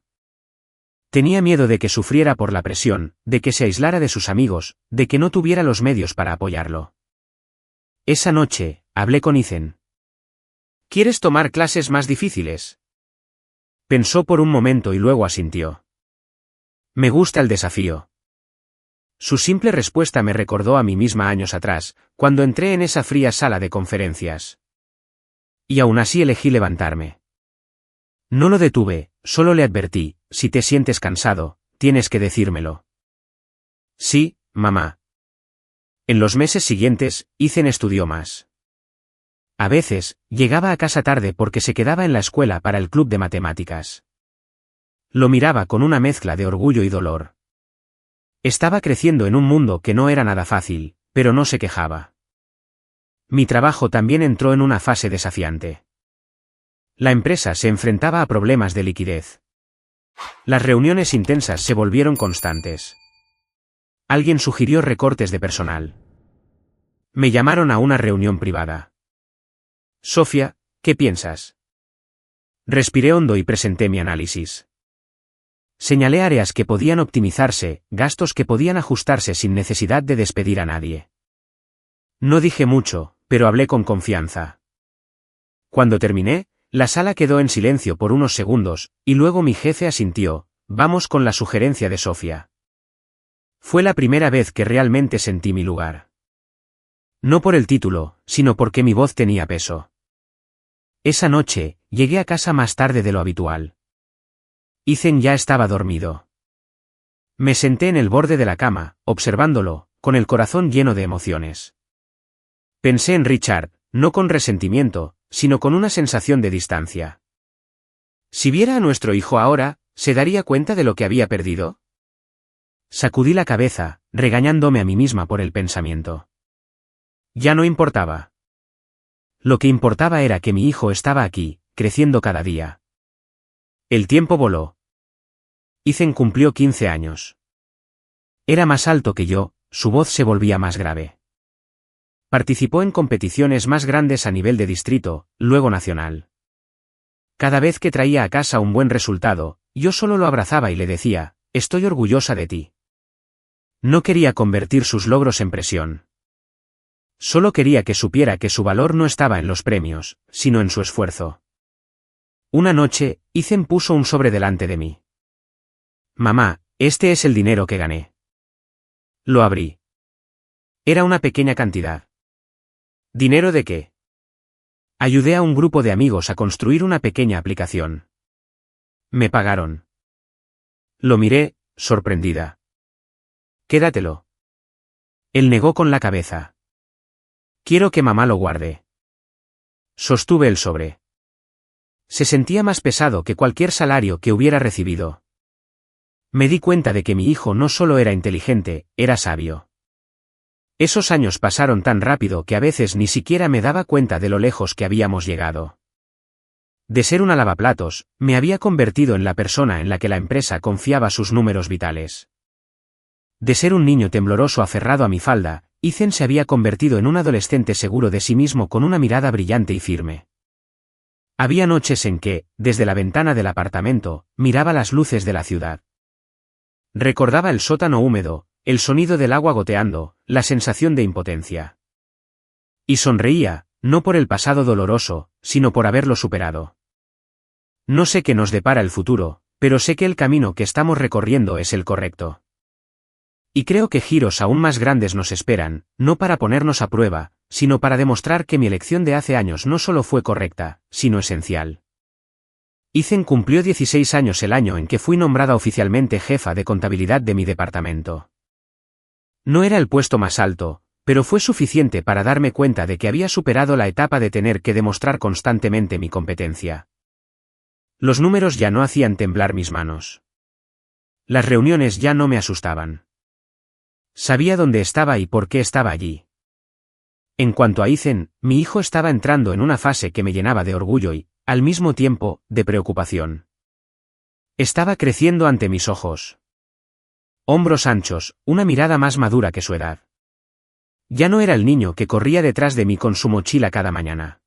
Tenía miedo de que sufriera por la presión, de que se aislara de sus amigos, de que no tuviera los medios para apoyarlo. Esa noche, hablé con Ethan. ¿Quieres tomar clases más difíciles? Pensó por un momento y luego asintió. Me gusta el desafío. Su simple respuesta me recordó a mí misma años atrás, cuando entré en esa fría sala de conferencias. Y aún así elegí levantarme. No lo detuve, solo le advertí, si te sientes cansado, tienes que decírmelo. Sí, mamá. En los meses siguientes, Ethan estudió más. A veces, llegaba a casa tarde porque se quedaba en la escuela para el club de matemáticas. Lo miraba con una mezcla de orgullo y dolor. Estaba creciendo en un mundo que no era nada fácil, pero no se quejaba. Mi trabajo también entró en una fase desafiante. La empresa se enfrentaba a problemas de liquidez. Las reuniones intensas se volvieron constantes. Alguien sugirió recortes de personal. Me llamaron a una reunión privada. Sofía, ¿qué piensas? Respiré hondo y presenté mi análisis. Señalé áreas que podían optimizarse, gastos que podían ajustarse sin necesidad de despedir a nadie. No dije mucho, pero hablé con confianza. Cuando terminé, la sala quedó en silencio por unos segundos, y luego mi jefe asintió: vamos con la sugerencia de Sofía. Fue la primera vez que realmente sentí mi lugar. No por el título, sino porque mi voz tenía peso. Esa noche, llegué a casa más tarde de lo habitual. Ethan ya estaba dormido. Me senté en el borde de la cama, observándolo, con el corazón lleno de emociones. Pensé en Richard, no con resentimiento, sino con una sensación de distancia. Si viera a nuestro hijo ahora, ¿se daría cuenta de lo que había perdido? Sacudí la cabeza, regañándome a mí misma por el pensamiento. Ya no importaba. Lo que importaba era que mi hijo estaba aquí, creciendo cada día. El tiempo voló. Ethan cumplió 15 años. Era más alto que yo, su voz se volvía más grave. Participó en competiciones más grandes a nivel de distrito, luego nacional. Cada vez que traía a casa un buen resultado, yo solo lo abrazaba y le decía: estoy orgullosa de ti. No quería convertir sus logros en presión. Solo quería que supiera que su valor no estaba en los premios, sino en su esfuerzo. Una noche, Ethan puso un sobre delante de mí. Mamá, este es el dinero que gané. Lo abrí. Era una pequeña cantidad. ¿Dinero de qué? Ayudé a un grupo de amigos a construir una pequeña aplicación. Me pagaron. Lo miré, sorprendida. Quédatelo. Él negó con la cabeza. Quiero que mamá lo guarde. Sostuve el sobre. Se sentía más pesado que cualquier salario que hubiera recibido. Me di cuenta de que mi hijo no solo era inteligente, era sabio. Esos años pasaron tan rápido que a veces ni siquiera me daba cuenta de lo lejos que habíamos llegado. De ser una lavaplatos, me había convertido en la persona en la que la empresa confiaba sus números vitales. De ser un niño tembloroso aferrado a mi falda, Ethan se había convertido en un adolescente seguro de sí mismo con una mirada brillante y firme. Había noches en que, desde la ventana del apartamento, miraba las luces de la ciudad. Recordaba el sótano húmedo, el sonido del agua goteando, la sensación de impotencia. Y sonreía, no por el pasado doloroso, sino por haberlo superado. No sé qué nos depara el futuro, pero sé que el camino que estamos recorriendo es el correcto. Y creo que giros aún más grandes nos esperan, no para ponernos a prueba, sino para demostrar que mi elección de hace años no solo fue correcta, sino esencial. Ethan cumplió 16 años el año en que fui nombrada oficialmente jefa de contabilidad de mi departamento. No era el puesto más alto, pero fue suficiente para darme cuenta de que había superado la etapa de tener que demostrar constantemente mi competencia. Los números ya no hacían temblar mis manos. Las reuniones ya no me asustaban. Sabía dónde estaba y por qué estaba allí. En cuanto a Ethan, mi hijo estaba entrando en una fase que me llenaba de orgullo y, al mismo tiempo, de preocupación. Estaba creciendo ante mis ojos. Hombros anchos, una mirada más madura que su edad. Ya no era el niño que corría detrás de mí con su mochila cada mañana.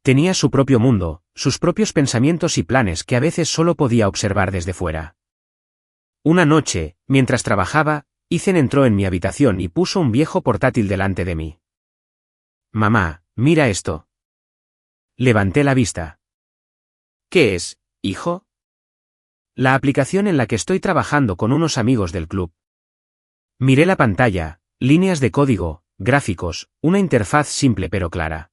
Tenía su propio mundo, sus propios pensamientos y planes que a veces solo podía observar desde fuera. Una noche, mientras trabajaba, Ethan entró en mi habitación y puso un viejo portátil delante de mí. Mamá, mira esto. Levanté la vista. ¿Qué es, hijo? La aplicación en la que estoy trabajando con unos amigos del club. Miré la pantalla, líneas de código, gráficos, una interfaz simple pero clara.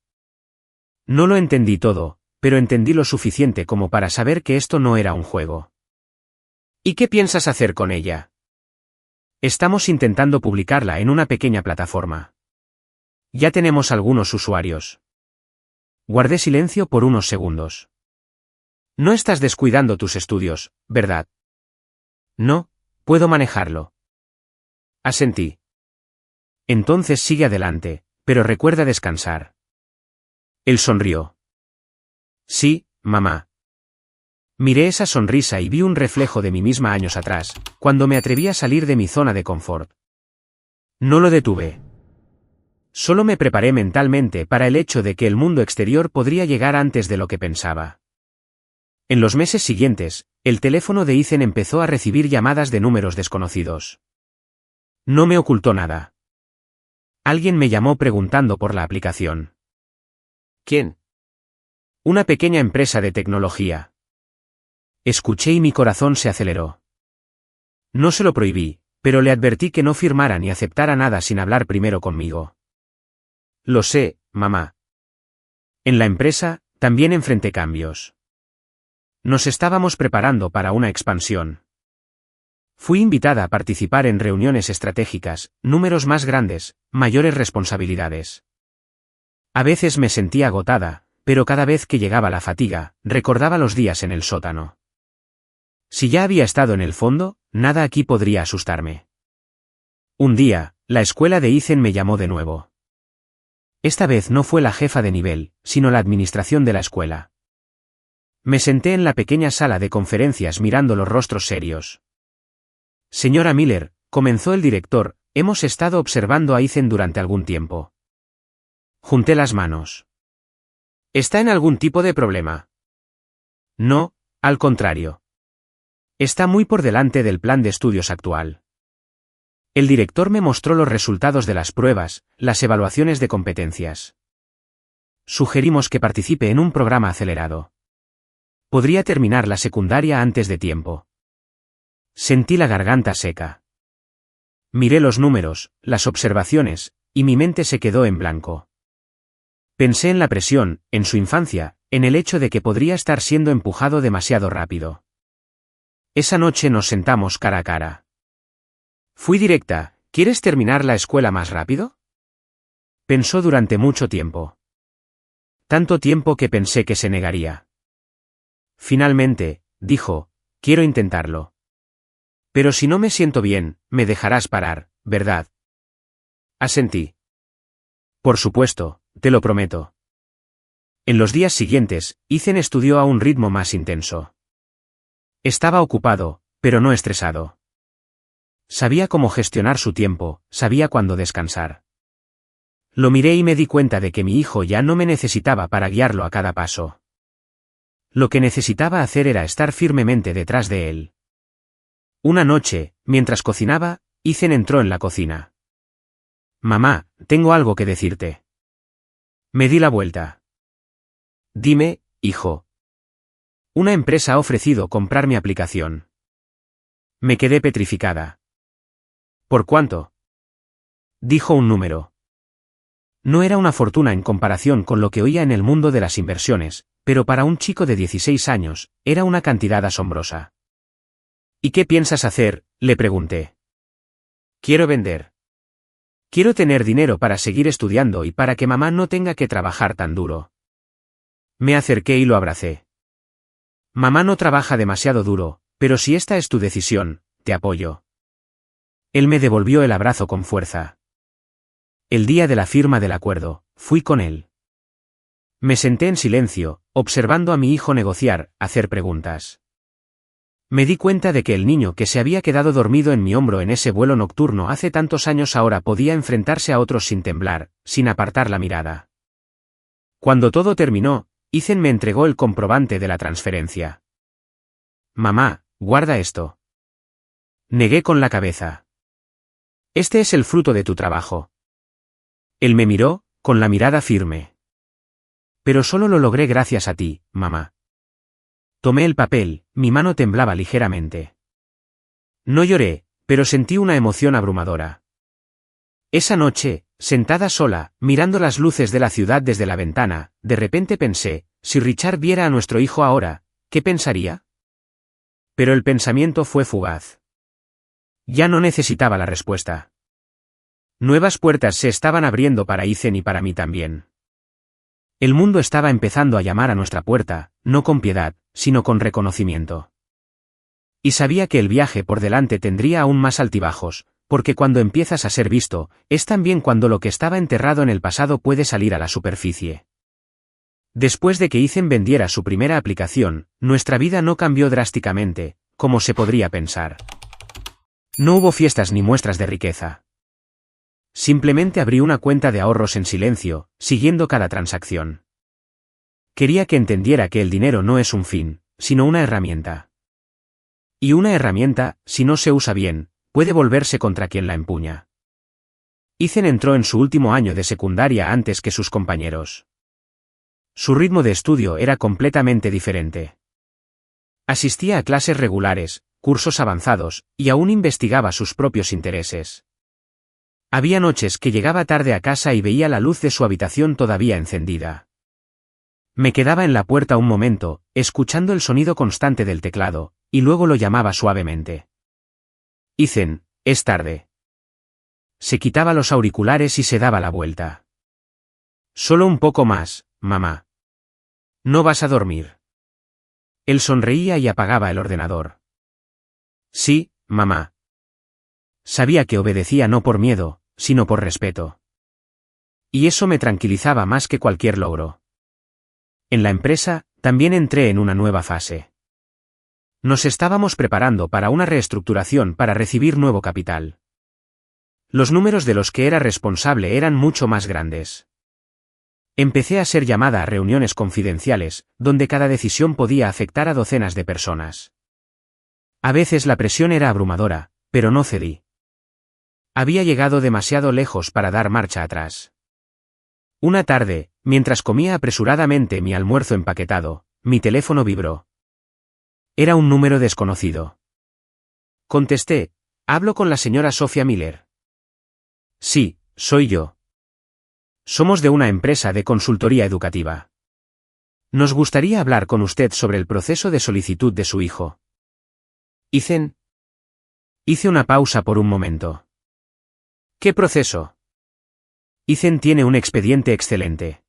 No lo entendí todo, pero entendí lo suficiente como para saber que esto no era un juego. ¿Y qué piensas hacer con ella? Estamos intentando publicarla en una pequeña plataforma. Ya tenemos algunos usuarios. Guardé silencio por unos segundos. No estás descuidando tus estudios, ¿verdad? No, puedo manejarlo. Asentí. Entonces sigue adelante, pero recuerda descansar. Él sonrió. Sí, mamá. Miré esa sonrisa y vi un reflejo de mí misma años atrás, cuando me atreví a salir de mi zona de confort. No lo detuve. Solo me preparé mentalmente para el hecho de que el mundo exterior podría llegar antes de lo que pensaba. En los meses siguientes, el teléfono de Ethan empezó a recibir llamadas de números desconocidos. No me ocultó nada. Alguien me llamó preguntando por la aplicación. ¿Quién? Una pequeña empresa de tecnología. Escuché y mi corazón se aceleró. No se lo prohibí, pero le advertí que no firmara ni aceptara nada sin hablar primero conmigo. Lo sé, mamá. En la empresa, también enfrenté cambios. Nos estábamos preparando para una expansión. Fui invitada a participar en reuniones estratégicas, números más grandes, mayores responsabilidades. A veces me sentía agotada, pero cada vez que llegaba la fatiga, recordaba los días en el sótano. Si ya había estado en el fondo, nada aquí podría asustarme. Un día, la escuela de Ethan me llamó de nuevo. Esta vez no fue la jefa de nivel, sino la administración de la escuela. Me senté en la pequeña sala de conferencias mirando los rostros serios. Señora Miller, comenzó el director, hemos estado observando a Ethan durante algún tiempo. Junté las manos. ¿Está en algún tipo de problema? No, al contrario. Está muy por delante del plan de estudios actual. El director me mostró los resultados de las pruebas, las evaluaciones de competencias. Sugerimos que participe en un programa acelerado. Podría terminar la secundaria antes de tiempo. Sentí la garganta seca. Miré los números, las observaciones, y mi mente se quedó en blanco. Pensé en la presión, en su infancia, en el hecho de que podría estar siendo empujado demasiado rápido. Esa noche nos sentamos cara a cara. Fui directa, ¿quieres terminar la escuela más rápido? Pensó durante mucho tiempo. Tanto tiempo que pensé que se negaría. Finalmente, dijo, quiero intentarlo. Pero si no me siento bien, me dejarás parar, ¿verdad? Asentí. Por supuesto, te lo prometo. En los días siguientes, Ethan estudió a un ritmo más intenso. Estaba ocupado, pero no estresado. Sabía cómo gestionar su tiempo, sabía cuándo descansar. Lo miré y me di cuenta de que mi hijo ya no me necesitaba para guiarlo a cada paso. Lo que necesitaba hacer era estar firmemente detrás de él. Una noche, mientras cocinaba, Ethan entró en la cocina. Mamá, tengo algo que decirte. Me di la vuelta. Dime, hijo. Una empresa ha ofrecido comprar mi aplicación. Me quedé petrificada. ¿Por cuánto? Dijo un número. No era una fortuna en comparación con lo que oía en el mundo de las inversiones, pero para un chico de 16 años, era una cantidad asombrosa. ¿Y qué piensas hacer?, le pregunté. Quiero vender. Quiero tener dinero para seguir estudiando y para que mamá no tenga que trabajar tan duro. Me acerqué y lo abracé. Mamá no trabaja demasiado duro, pero si esta es tu decisión, te apoyo. Él me devolvió el abrazo con fuerza. El día de la firma del acuerdo, fui con él. Me senté en silencio, observando a mi hijo negociar, hacer preguntas. Me di cuenta de que el niño que se había quedado dormido en mi hombro en ese vuelo nocturno hace tantos años ahora podía enfrentarse a otros sin temblar, sin apartar la mirada. Cuando todo terminó, Ethan me entregó el comprobante de la transferencia. Mamá, guarda esto. Negué con la cabeza. Este es el fruto de tu trabajo. Él me miró, con la mirada firme. Pero solo lo logré gracias a ti, mamá. Tomé el papel, mi mano temblaba ligeramente. No lloré, pero sentí una emoción abrumadora. Esa noche, sentada sola, mirando las luces de la ciudad desde la ventana, de repente pensé, si Richard viera a nuestro hijo ahora, ¿qué pensaría? Pero el pensamiento fue fugaz. Ya no necesitaba la respuesta. Nuevas puertas se estaban abriendo para Ethan y para mí también. El mundo estaba empezando a llamar a nuestra puerta, no con piedad, sino con reconocimiento. Y sabía que el viaje por delante tendría aún más altibajos, porque cuando empiezas a ser visto, es también cuando lo que estaba enterrado en el pasado puede salir a la superficie. Después de que Ethan vendiera su primera aplicación, nuestra vida no cambió drásticamente, como se podría pensar. No hubo fiestas ni muestras de riqueza. Simplemente abrí una cuenta de ahorros en silencio, siguiendo cada transacción. Quería que entendiera que el dinero no es un fin, sino una herramienta. Y una herramienta, si no se usa bien, puede volverse contra quien la empuña. Ethan entró en su último año de secundaria antes que sus compañeros. Su ritmo de estudio era completamente diferente. Asistía a clases regulares, cursos avanzados, y aún investigaba sus propios intereses. Había noches que llegaba tarde a casa y veía la luz de su habitación todavía encendida. Me quedaba en la puerta un momento, escuchando el sonido constante del teclado, y luego lo llamaba suavemente. Ethan, es tarde. Se quitaba los auriculares y se daba la vuelta. Solo un poco más, mamá. ¿No vas a dormir? Él sonreía y apagaba el ordenador. Sí, mamá. Sabía que obedecía no por miedo, sino por respeto. Y eso me tranquilizaba más que cualquier logro. En la empresa, también entré en una nueva fase. Nos estábamos preparando para una reestructuración para recibir nuevo capital. Los números de los que era responsable eran mucho más grandes. Empecé a ser llamada a reuniones confidenciales, donde cada decisión podía afectar a docenas de personas. A veces la presión era abrumadora, pero no cedí. Había llegado demasiado lejos para dar marcha atrás. Una tarde, mientras comía apresuradamente mi almuerzo empaquetado, mi teléfono vibró. Era un número desconocido. Contesté, ¿hablo con la señora Sophia Miller? Sí, soy yo. Somos de una empresa de consultoría educativa. Nos gustaría hablar con usted sobre el proceso de solicitud de su hijo. Ethan. Hice una pausa por un momento. ¿Qué proceso? Ethan tiene un expediente excelente.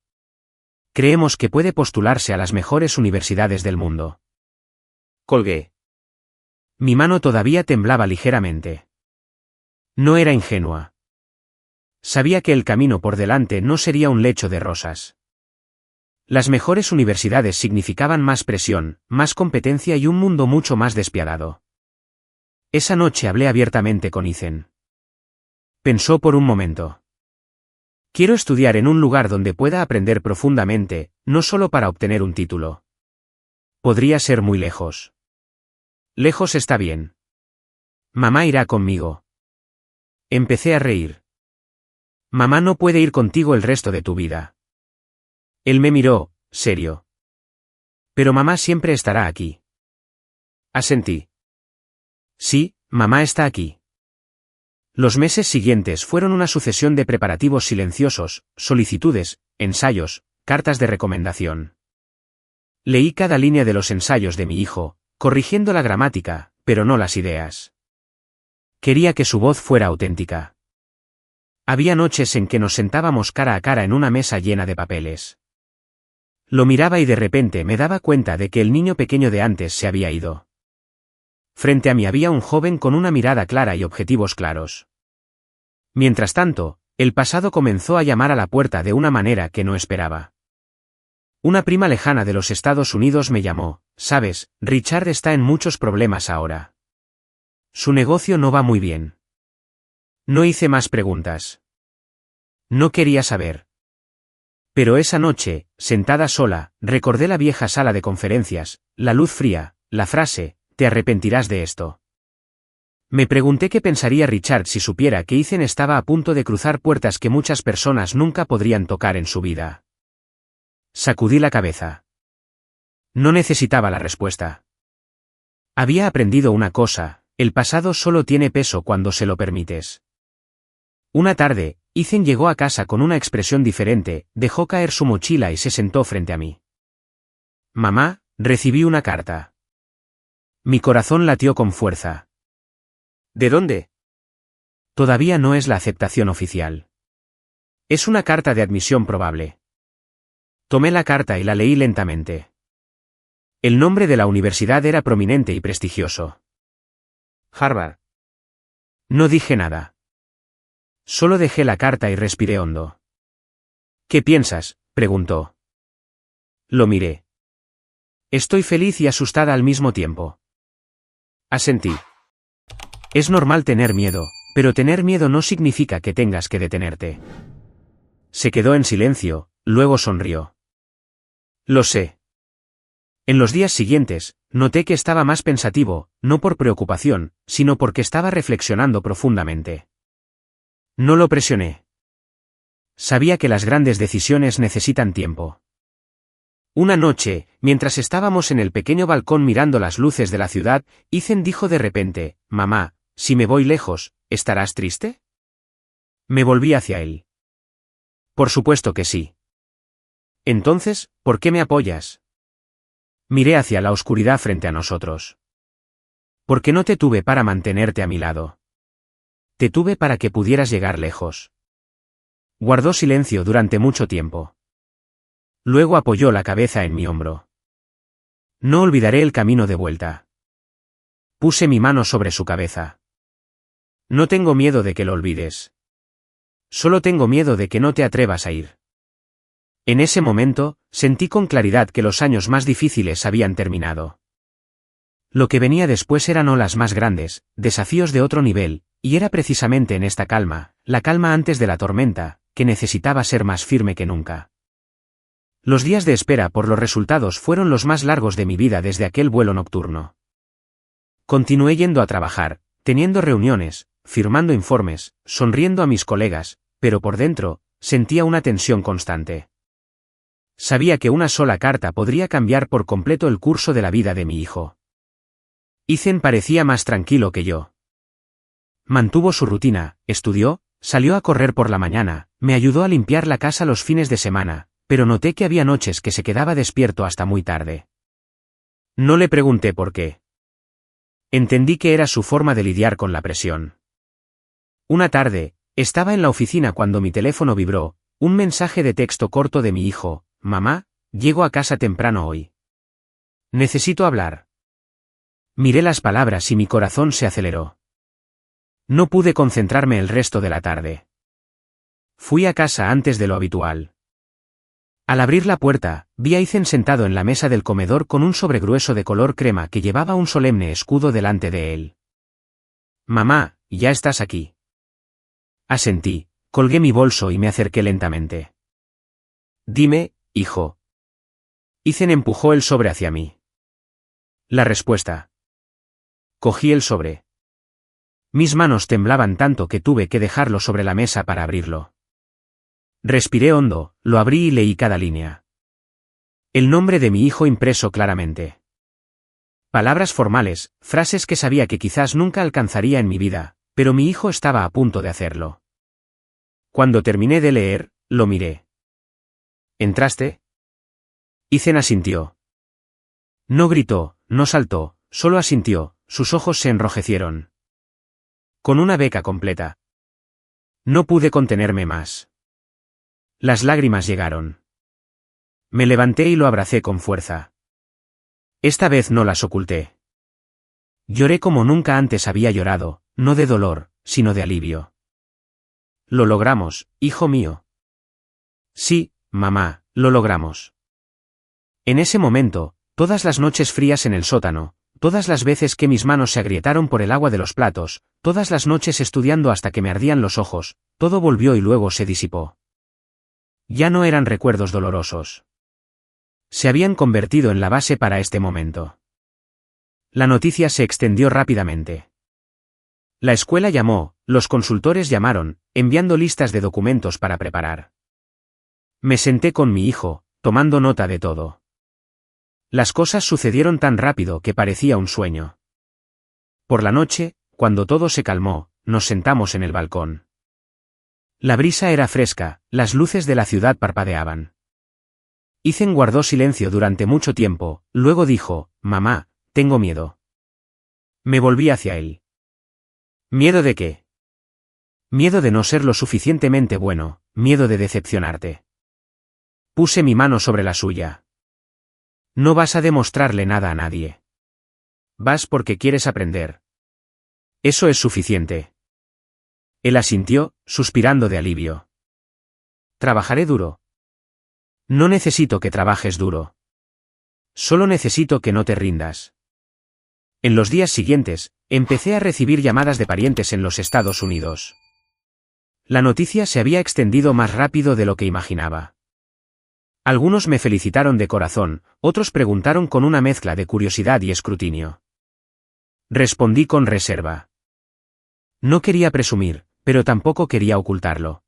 Creemos que puede postularse a las mejores universidades del mundo. Colgué. Mi mano todavía temblaba ligeramente. No era ingenua. Sabía que el camino por delante no sería un lecho de rosas. Las mejores universidades significaban más presión, más competencia y un mundo mucho más despiadado. Esa noche hablé abiertamente con Ethan. Pensó por un momento. Quiero estudiar en un lugar donde pueda aprender profundamente, no solo para obtener un título. Podría ser muy lejos. Lejos está bien. Mamá irá conmigo. Empecé a reír. Mamá no puede ir contigo el resto de tu vida. Él me miró, serio. Pero mamá siempre estará aquí. Asentí. Sí, mamá está aquí. Los meses siguientes fueron una sucesión de preparativos silenciosos, solicitudes, ensayos, cartas de recomendación. Leí cada línea de los ensayos de mi hijo, corrigiendo la gramática, pero no las ideas. Quería que su voz fuera auténtica. Había noches en que nos sentábamos cara a cara en una mesa llena de papeles. Lo miraba y de repente me daba cuenta de que el niño pequeño de antes se había ido. Frente a mí había un joven con una mirada clara y objetivos claros. Mientras tanto, el pasado comenzó a llamar a la puerta de una manera que no esperaba. Una prima lejana de los Estados Unidos me llamó, ¿sabes? Richard está en muchos problemas ahora. Su negocio no va muy bien. No hice más preguntas. No quería saber. Pero esa noche, sentada sola, recordé la vieja sala de conferencias, la luz fría, la frase, «Te arrepentirás de esto». Me pregunté qué pensaría Richard si supiera que Ethan estaba a punto de cruzar puertas que muchas personas nunca podrían tocar en su vida. Sacudí la cabeza. No necesitaba la respuesta. Había aprendido una cosa, el pasado solo tiene peso cuando se lo permites. Una tarde, Ethan llegó a casa con una expresión diferente, dejó caer su mochila y se sentó frente a mí. Mamá, recibí una carta. Mi corazón latió con fuerza. ¿De dónde? Todavía no es la aceptación oficial. Es una carta de admisión probable. Tomé la carta y la leí lentamente. El nombre de la universidad era prominente y prestigioso. Harvard. No dije nada. Solo dejé la carta y respiré hondo. ¿Qué piensas?, preguntó. Lo miré. Estoy feliz y asustada al mismo tiempo. Asentí. Es normal tener miedo, pero tener miedo no significa que tengas que detenerte. Se quedó en silencio, luego sonrió. Lo sé. En los días siguientes, noté que estaba más pensativo, no por preocupación, sino porque estaba reflexionando profundamente. No lo presioné. Sabía que las grandes decisiones necesitan tiempo. Una noche, mientras estábamos en el pequeño balcón mirando las luces de la ciudad, Ethan dijo de repente, «Mamá, si me voy lejos, ¿estarás triste?» Me volví hacia él. Por supuesto que sí. Entonces, ¿por qué me apoyas? Miré hacia la oscuridad frente a nosotros. Porque no te tuve para mantenerte a mi lado. Te tuve para que pudieras llegar lejos. Guardó silencio durante mucho tiempo. Luego apoyó la cabeza en mi hombro. No olvidaré el camino de vuelta. Puse mi mano sobre su cabeza. No tengo miedo de que lo olvides. Solo tengo miedo de que no te atrevas a ir. En ese momento, sentí con claridad que los años más difíciles habían terminado. Lo que venía después eran olas más grandes, desafíos de otro nivel, y era precisamente en esta calma, la calma antes de la tormenta, que necesitaba ser más firme que nunca. Los días de espera por los resultados fueron los más largos de mi vida desde aquel vuelo nocturno. Continué yendo a trabajar, teniendo reuniones, firmando informes, sonriendo a mis colegas, pero por dentro, sentía una tensión constante. Sabía que una sola carta podría cambiar por completo el curso de la vida de mi hijo. Ethan parecía más tranquilo que yo. Mantuvo su rutina, estudió, salió a correr por la mañana, me ayudó a limpiar la casa los fines de semana, pero noté que había noches que se quedaba despierto hasta muy tarde. No le pregunté por qué. Entendí que era su forma de lidiar con la presión. Una tarde, estaba en la oficina cuando mi teléfono vibró, un mensaje de texto corto de mi hijo: «Mamá, llego a casa temprano hoy. Necesito hablar». Miré las palabras y mi corazón se aceleró. No pude concentrarme el resto de la tarde. Fui a casa antes de lo habitual. Al abrir la puerta, vi a Ethan sentado en la mesa del comedor con un sobre grueso de color crema que llevaba un solemne escudo delante de él. «Mamá, ya estás aquí». Asentí, colgué mi bolso y me acerqué lentamente. «Dime, hijo». Ethan empujó el sobre hacia mí. La respuesta. Cogí el sobre. Mis manos temblaban tanto que tuve que dejarlo sobre la mesa para abrirlo. Respiré hondo, lo abrí y leí cada línea. El nombre de mi hijo impreso claramente. Palabras formales, frases que sabía que quizás nunca alcanzaría en mi vida, pero mi hijo estaba a punto de hacerlo. Cuando terminé de leer, lo miré. ¿Entraste? Ethan asintió. No gritó, no saltó, solo asintió, sus ojos se enrojecieron. Con una beca completa. No pude contenerme más. Las lágrimas llegaron. Me levanté y lo abracé con fuerza. Esta vez no las oculté. Lloré como nunca antes había llorado, no de dolor, sino de alivio. Lo logramos, hijo mío. Sí, mamá, lo logramos. En ese momento, todas las noches frías en el sótano, todas las veces que mis manos se agrietaron por el agua de los platos, todas las noches estudiando hasta que me ardían los ojos, todo volvió y luego se disipó. Ya no eran recuerdos dolorosos. Se habían convertido en la base para este momento. La noticia se extendió rápidamente. La escuela llamó, los consultores llamaron, enviando listas de documentos para preparar. Me senté con mi hijo, tomando nota de todo. Las cosas sucedieron tan rápido que parecía un sueño. Por la noche, cuando todo se calmó, nos sentamos en el balcón. La brisa era fresca, las luces de la ciudad parpadeaban. Ethan guardó silencio durante mucho tiempo, luego dijo: «Mamá, tengo miedo». Me volví hacia él. ¿Miedo de qué? Miedo de no ser lo suficientemente bueno, miedo de decepcionarte. Puse mi mano sobre la suya. No vas a demostrarle nada a nadie. Vas porque quieres aprender. Eso es suficiente. Él asintió, suspirando de alivio. Trabajaré duro. No necesito que trabajes duro. Solo necesito que no te rindas. En los días siguientes, empecé a recibir llamadas de parientes en los Estados Unidos. La noticia se había extendido más rápido de lo que imaginaba. Algunos me felicitaron de corazón, otros preguntaron con una mezcla de curiosidad y escrutinio. Respondí con reserva. No quería presumir, pero tampoco quería ocultarlo.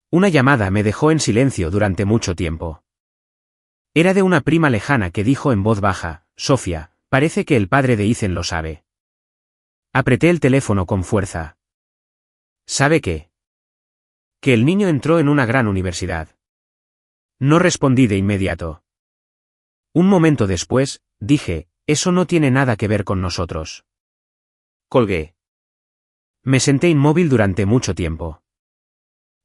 Una llamada me dejó en silencio durante mucho tiempo. Era de una prima lejana que dijo en voz baja: Sofía, parece que el padre de Ethan lo sabe. Apreté el teléfono con fuerza. ¿Sabe qué? Que el niño entró en una gran universidad. No respondí de inmediato. Un momento después, dije: eso no tiene nada que ver con nosotros. Colgué. Me senté inmóvil durante mucho tiempo.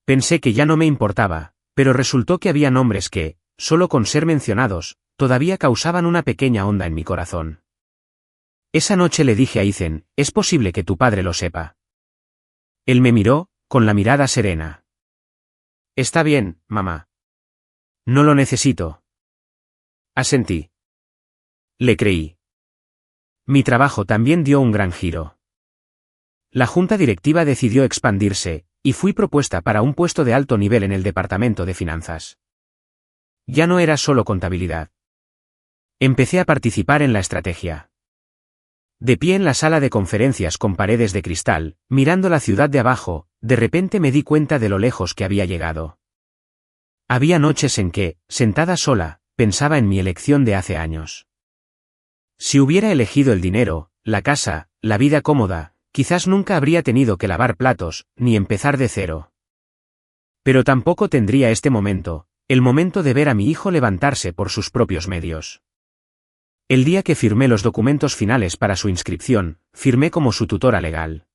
Pensé que ya no me importaba, pero resultó que había nombres que, solo con ser mencionados, todavía causaban una pequeña onda en mi corazón. Esa noche le dije a Ethan: es posible que tu padre lo sepa. Él me miró, con la mirada serena. Está bien, mamá. No lo necesito. Asentí. Le creí. Mi trabajo también dio un gran giro. La junta directiva decidió expandirse, y fui propuesta para un puesto de alto nivel en el departamento de finanzas. Ya no era solo contabilidad. Empecé a participar en la estrategia. De pie en la sala de conferencias con paredes de cristal, mirando la ciudad de abajo, de repente me di cuenta de lo lejos que había llegado. Había noches en que, sentada sola, pensaba en mi elección de hace años. Si hubiera elegido el dinero, la casa, la vida cómoda, quizás nunca habría tenido que lavar platos, ni empezar de cero. Pero tampoco tendría este momento, el momento de ver a mi hijo levantarse por sus propios medios. El día que firmé los documentos finales para su inscripción, firmé como su tutora legal.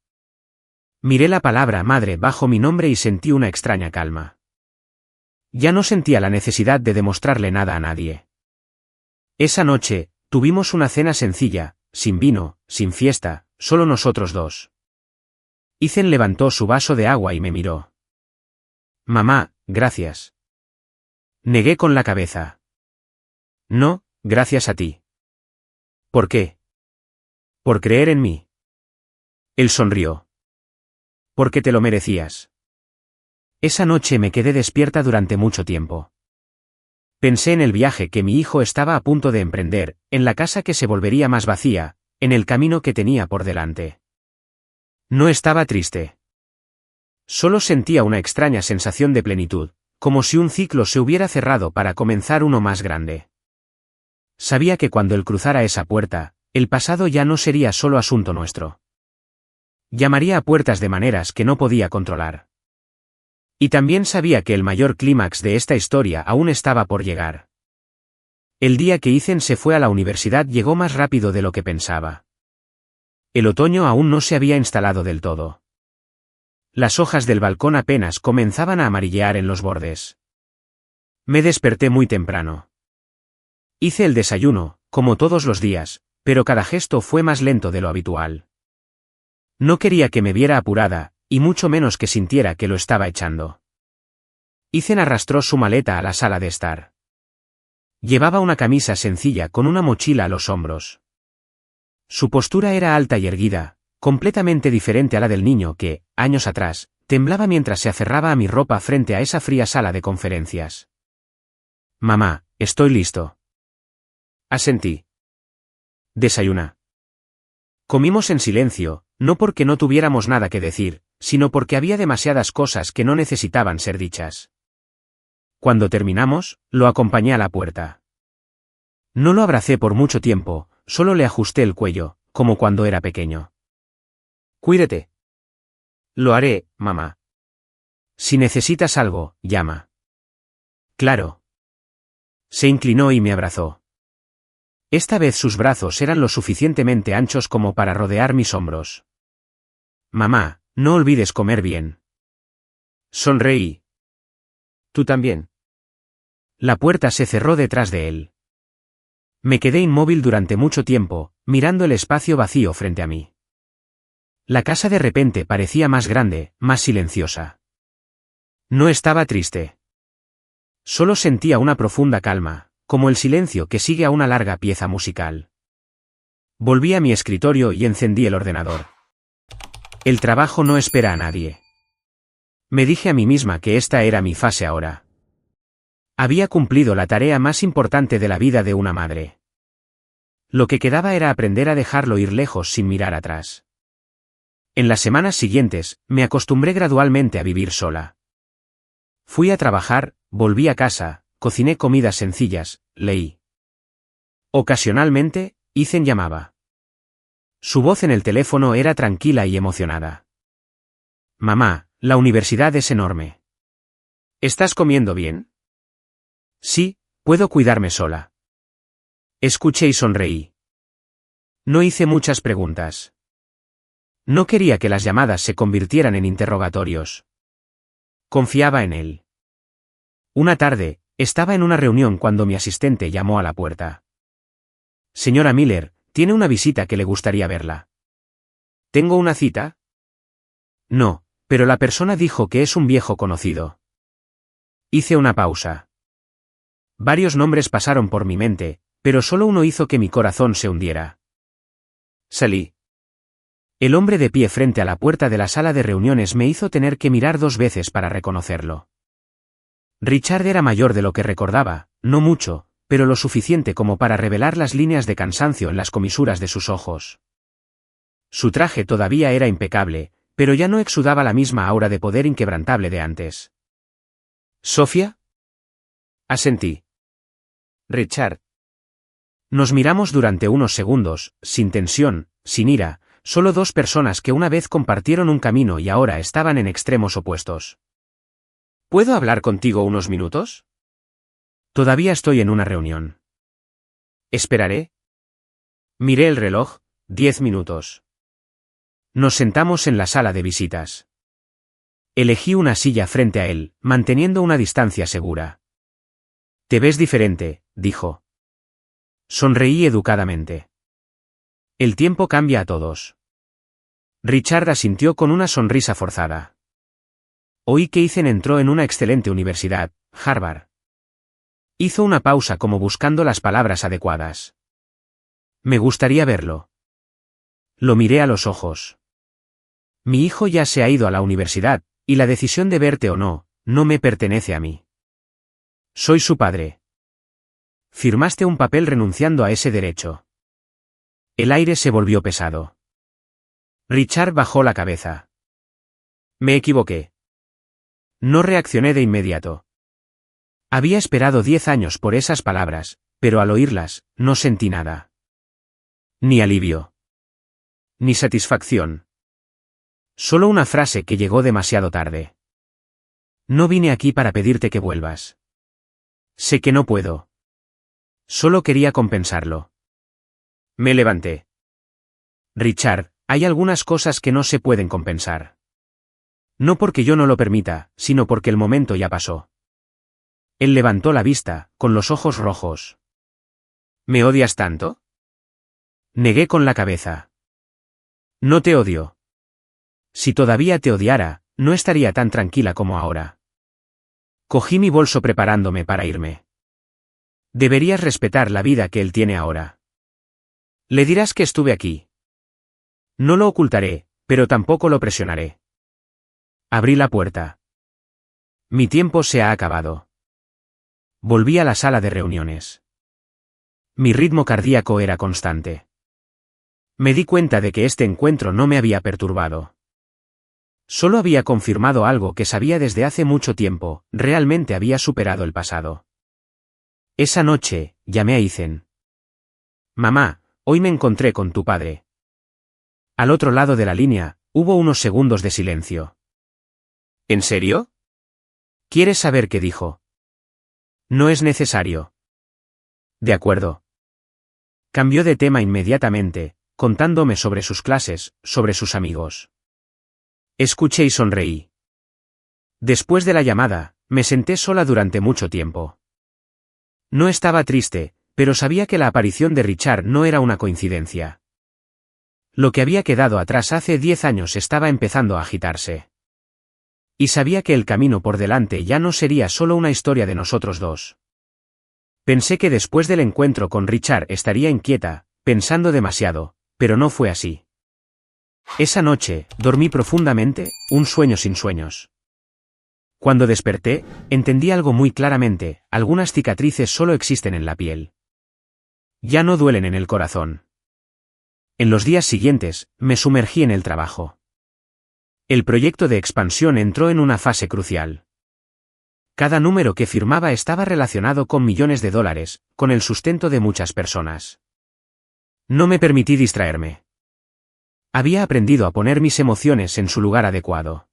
Miré la palabra madre bajo mi nombre y sentí una extraña calma. Ya no sentía la necesidad de demostrarle nada a nadie. Esa noche, tuvimos una cena sencilla, sin vino, sin fiesta, solo nosotros dos. Ethan levantó su vaso de agua y me miró. Mamá, gracias. Negué con la cabeza. No, gracias a ti. ¿Por qué? Por creer en mí. Él sonrió. Porque te lo merecías. Esa noche me quedé despierta durante mucho tiempo. Pensé en el viaje que mi hijo estaba a punto de emprender, en la casa que se volvería más vacía, en el camino que tenía por delante. No estaba triste. Solo sentía una extraña sensación de plenitud, como si un ciclo se hubiera cerrado para comenzar uno más grande. Sabía que cuando él cruzara esa puerta, el pasado ya no sería solo asunto nuestro. Llamaría a puertas de maneras que no podía controlar. Y también sabía que el mayor clímax de esta historia aún estaba por llegar. El día que Ethan se fue a la universidad llegó más rápido de lo que pensaba. El otoño aún no se había instalado del todo. Las hojas del balcón apenas comenzaban a amarillear en los bordes. Me desperté muy temprano. Hice el desayuno, como todos los días, pero cada gesto fue más lento de lo habitual. No quería que me viera apurada, y mucho menos que sintiera que lo estaba echando. Ethan arrastró su maleta a la sala de estar. Llevaba una camisa sencilla con una mochila a los hombros. Su postura era alta y erguida, completamente diferente a la del niño que, años atrás, temblaba mientras se aferraba a mi ropa frente a esa fría sala de conferencias. Mamá, estoy listo. Asentí. Desayuna. Comimos en silencio, no porque no tuviéramos nada que decir, sino porque había demasiadas cosas que no necesitaban ser dichas. Cuando terminamos, lo acompañé a la puerta. No lo abracé por mucho tiempo, solo le ajusté el cuello, como cuando era pequeño. Cuídate. Lo haré, mamá. Si necesitas algo, llama. Claro. Se inclinó y me abrazó. Esta vez sus brazos eran lo suficientemente anchos como para rodear mis hombros. Mamá, no olvides comer bien. Sonreí. Tú también. La puerta se cerró detrás de él. Me quedé inmóvil durante mucho tiempo, mirando el espacio vacío frente a mí. La casa de repente parecía más grande, más silenciosa. No estaba triste. Solo sentía una profunda calma, como el silencio que sigue a una larga pieza musical. Volví a mi escritorio y encendí el ordenador. El trabajo no espera a nadie. Me dije a mí misma que esta era mi fase ahora. Había cumplido la tarea más importante de la vida de una madre. Lo que quedaba era aprender a dejarlo ir lejos sin mirar atrás. En las semanas siguientes, me acostumbré gradualmente a vivir sola. Fui a trabajar, volví a casa, cociné comidas sencillas, leí. Ocasionalmente, Ethan llamaba. Su voz en el teléfono era tranquila y emocionada. Mamá, la universidad es enorme. ¿Estás comiendo bien? Sí, puedo cuidarme sola. Escuché y sonreí. No hice muchas preguntas. No quería que las llamadas se convirtieran en interrogatorios. Confiaba en él. Una tarde, estaba en una reunión cuando mi asistente llamó a la puerta. Señora Miller, tiene una visita que le gustaría verla. ¿Tengo una cita? No, pero la persona dijo que es un viejo conocido. Hice una pausa. Varios nombres pasaron por mi mente, pero solo uno hizo que mi corazón se hundiera. Salí. El hombre de pie frente a la puerta de la sala de reuniones me hizo tener que mirar 2 veces para reconocerlo. Richard era mayor de lo que recordaba, no mucho, pero lo suficiente como para revelar las líneas de cansancio en las comisuras de sus ojos. Su traje todavía era impecable, pero ya no exudaba la misma aura de poder inquebrantable de antes. ¿Sofía? Asentí. Richard. Nos miramos durante unos segundos, sin tensión, sin ira, solo 2 personas que una vez compartieron un camino y ahora estaban en extremos opuestos. ¿Puedo hablar contigo unos minutos? Todavía estoy en una reunión. ¿Esperaré? Miré el reloj, 10 minutos. Nos sentamos en la sala de visitas. Elegí una silla frente a él, manteniendo una distancia segura. Te ves diferente, dijo. Sonreí educadamente. El tiempo cambia a todos. Richard asintió con una sonrisa forzada. Oí que Ethan entró en una excelente universidad, Harvard. Hizo una pausa como buscando las palabras adecuadas. Me gustaría verlo. Lo miré a los ojos. Mi hijo ya se ha ido a la universidad, y la decisión de verte o no, no me pertenece a mí. Soy su padre. Firmaste un papel renunciando a ese derecho. El aire se volvió pesado. Richard bajó la cabeza. Me equivoqué. No reaccioné de inmediato. Había esperado 10 años por esas palabras, pero al oírlas, no sentí nada. Ni alivio. Ni satisfacción. Solo una frase que llegó demasiado tarde. No vine aquí para pedirte que vuelvas. Sé que no puedo. Solo quería compensarlo. Me levanté. Richard, hay algunas cosas que no se pueden compensar. No porque yo no lo permita, sino porque el momento ya pasó. Él levantó la vista, con los ojos rojos. ¿Me odias tanto? Negué con la cabeza. No te odio. Si todavía te odiara, no estaría tan tranquila como ahora. Cogí mi bolso preparándome para irme. Deberías respetar la vida que él tiene ahora. Le dirás que estuve aquí. No lo ocultaré, pero tampoco lo presionaré. Abrí la puerta. Mi tiempo se ha acabado. Volví a la sala de reuniones. Mi ritmo cardíaco era constante. Me di cuenta de que este encuentro no me había perturbado. Solo había confirmado algo que sabía desde hace mucho tiempo, realmente había superado el pasado. Esa noche, llamé a Ethan. Mamá, hoy me encontré con tu padre. Al otro lado de la línea, hubo unos segundos de silencio. ¿En serio? ¿Quieres saber qué dijo? No es necesario. De acuerdo. Cambió de tema inmediatamente, contándome sobre sus clases, sobre sus amigos. Escuché y sonreí. Después de la llamada, me senté sola durante mucho tiempo. No estaba triste, pero sabía que la aparición de Richard no era una coincidencia. Lo que había quedado atrás hace 10 años estaba empezando a agitarse. Y sabía que el camino por delante ya no sería solo una historia de nosotros dos. Pensé que después del encuentro con Richard estaría inquieta, pensando demasiado, pero no fue así. Esa noche, dormí profundamente, un sueño sin sueños. Cuando desperté, entendí algo muy claramente: algunas cicatrices solo existen en la piel. Ya no duelen en el corazón. En los días siguientes, me sumergí en el trabajo. El proyecto de expansión entró en una fase crucial. Cada número que firmaba estaba relacionado con millones de dólares, con el sustento de muchas personas. No me permití distraerme. Había aprendido a poner mis emociones en su lugar adecuado.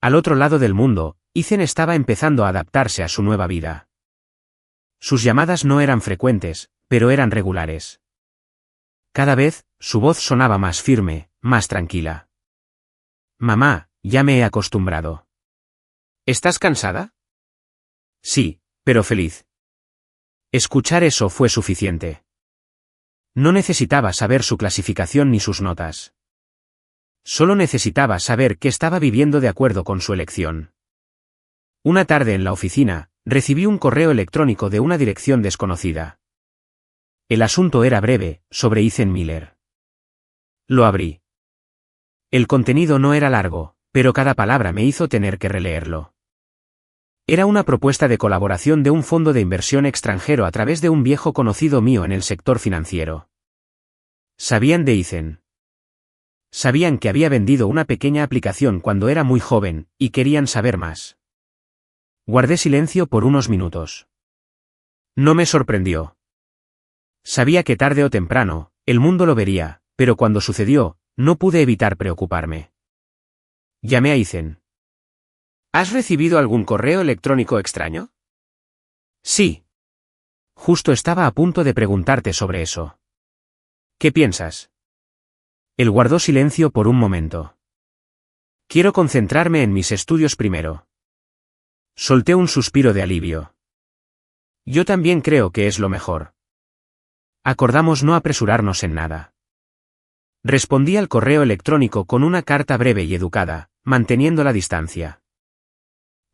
Al otro lado del mundo, Ethan estaba empezando a adaptarse a su nueva vida. Sus llamadas no eran frecuentes, pero eran regulares. Cada vez, su voz sonaba más firme, más tranquila. Mamá, ya me he acostumbrado. ¿Estás cansada? Sí, pero feliz. Escuchar eso fue suficiente. No necesitaba saber su clasificación ni sus notas. Solo necesitaba saber que estaba viviendo de acuerdo con su elección. Una tarde en la oficina, recibí un correo electrónico de una dirección desconocida. El asunto era breve, sobre Ethan Miller. Lo abrí. El contenido no era largo, pero cada palabra me hizo tener que releerlo. Era una propuesta de colaboración de un fondo de inversión extranjero a través de un viejo conocido mío en el sector financiero. Sabían de Ethan. Sabían que había vendido una pequeña aplicación cuando era muy joven, y querían saber más. Guardé silencio por unos minutos. No me sorprendió. Sabía que tarde o temprano, el mundo lo vería, pero cuando sucedió, no pude evitar preocuparme. Llamé a Ethan. ¿Has recibido algún correo electrónico extraño? Sí. Justo estaba a punto de preguntarte sobre eso. ¿Qué piensas? Él guardó silencio por un momento. Quiero concentrarme en mis estudios primero. Solté un suspiro de alivio. Yo también creo que es lo mejor. Acordamos no apresurarnos en nada. Respondí al correo electrónico con una carta breve y educada, manteniendo la distancia.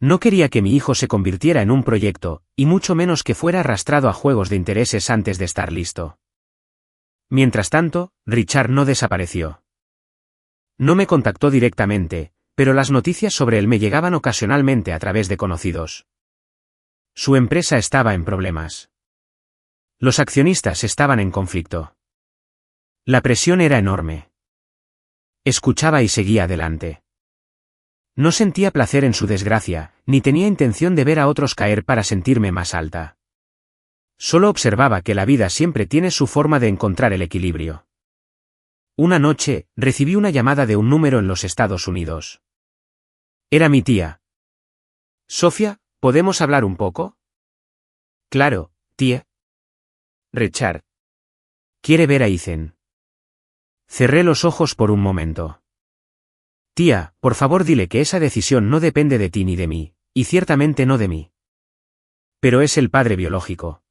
No quería que mi hijo se convirtiera en un proyecto, y mucho menos que fuera arrastrado a juegos de intereses antes de estar listo. Mientras tanto, Richard no desapareció. No me contactó directamente, pero las noticias sobre él me llegaban ocasionalmente a través de conocidos. Su empresa estaba en problemas. Los accionistas estaban en conflicto. La presión era enorme. Escuchaba y seguía adelante. No sentía placer en su desgracia, ni tenía intención de ver a otros caer para sentirme más alta. Solo observaba que la vida siempre tiene su forma de encontrar el equilibrio. Una noche, recibí una llamada de un número en los Estados Unidos. Era mi tía. Sofía, ¿podemos hablar un poco? Claro, tía. Richard. Quiere ver a Ethan. Cerré los ojos por un momento. Tía, por favor dile que esa decisión no depende de ti ni de mí, y ciertamente no de mí. Pero es el padre biológico.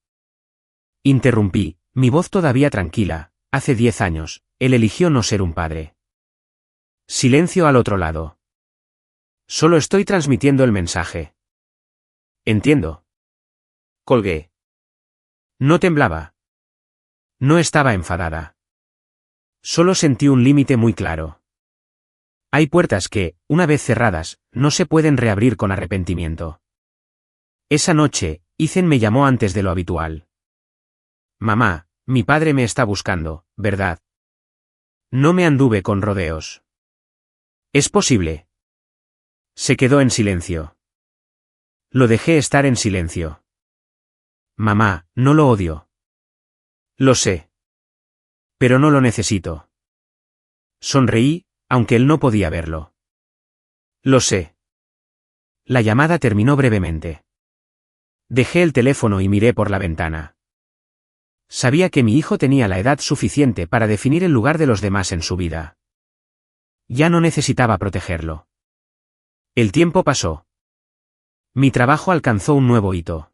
Interrumpí, mi voz todavía tranquila. Hace 10 años, él eligió no ser un padre. Silencio al otro lado. Solo estoy transmitiendo el mensaje. Entiendo. Colgué. No temblaba. No estaba enfadada. Solo sentí un límite muy claro. Hay puertas que, una vez cerradas, no se pueden reabrir con arrepentimiento. Esa noche, Ethan me llamó antes de lo habitual. Mamá, mi padre me está buscando, ¿verdad? No me anduve con rodeos. ¿Es posible? Se quedó en silencio. Lo dejé estar en silencio. Mamá, no lo odio. Lo sé. Pero no lo necesito. Sonreí, aunque él no podía verlo. Lo sé. La llamada terminó brevemente. Dejé el teléfono y miré por la ventana. Sabía que mi hijo tenía la edad suficiente para definir el lugar de los demás en su vida. Ya no necesitaba protegerlo. El tiempo pasó. Mi trabajo alcanzó un nuevo hito.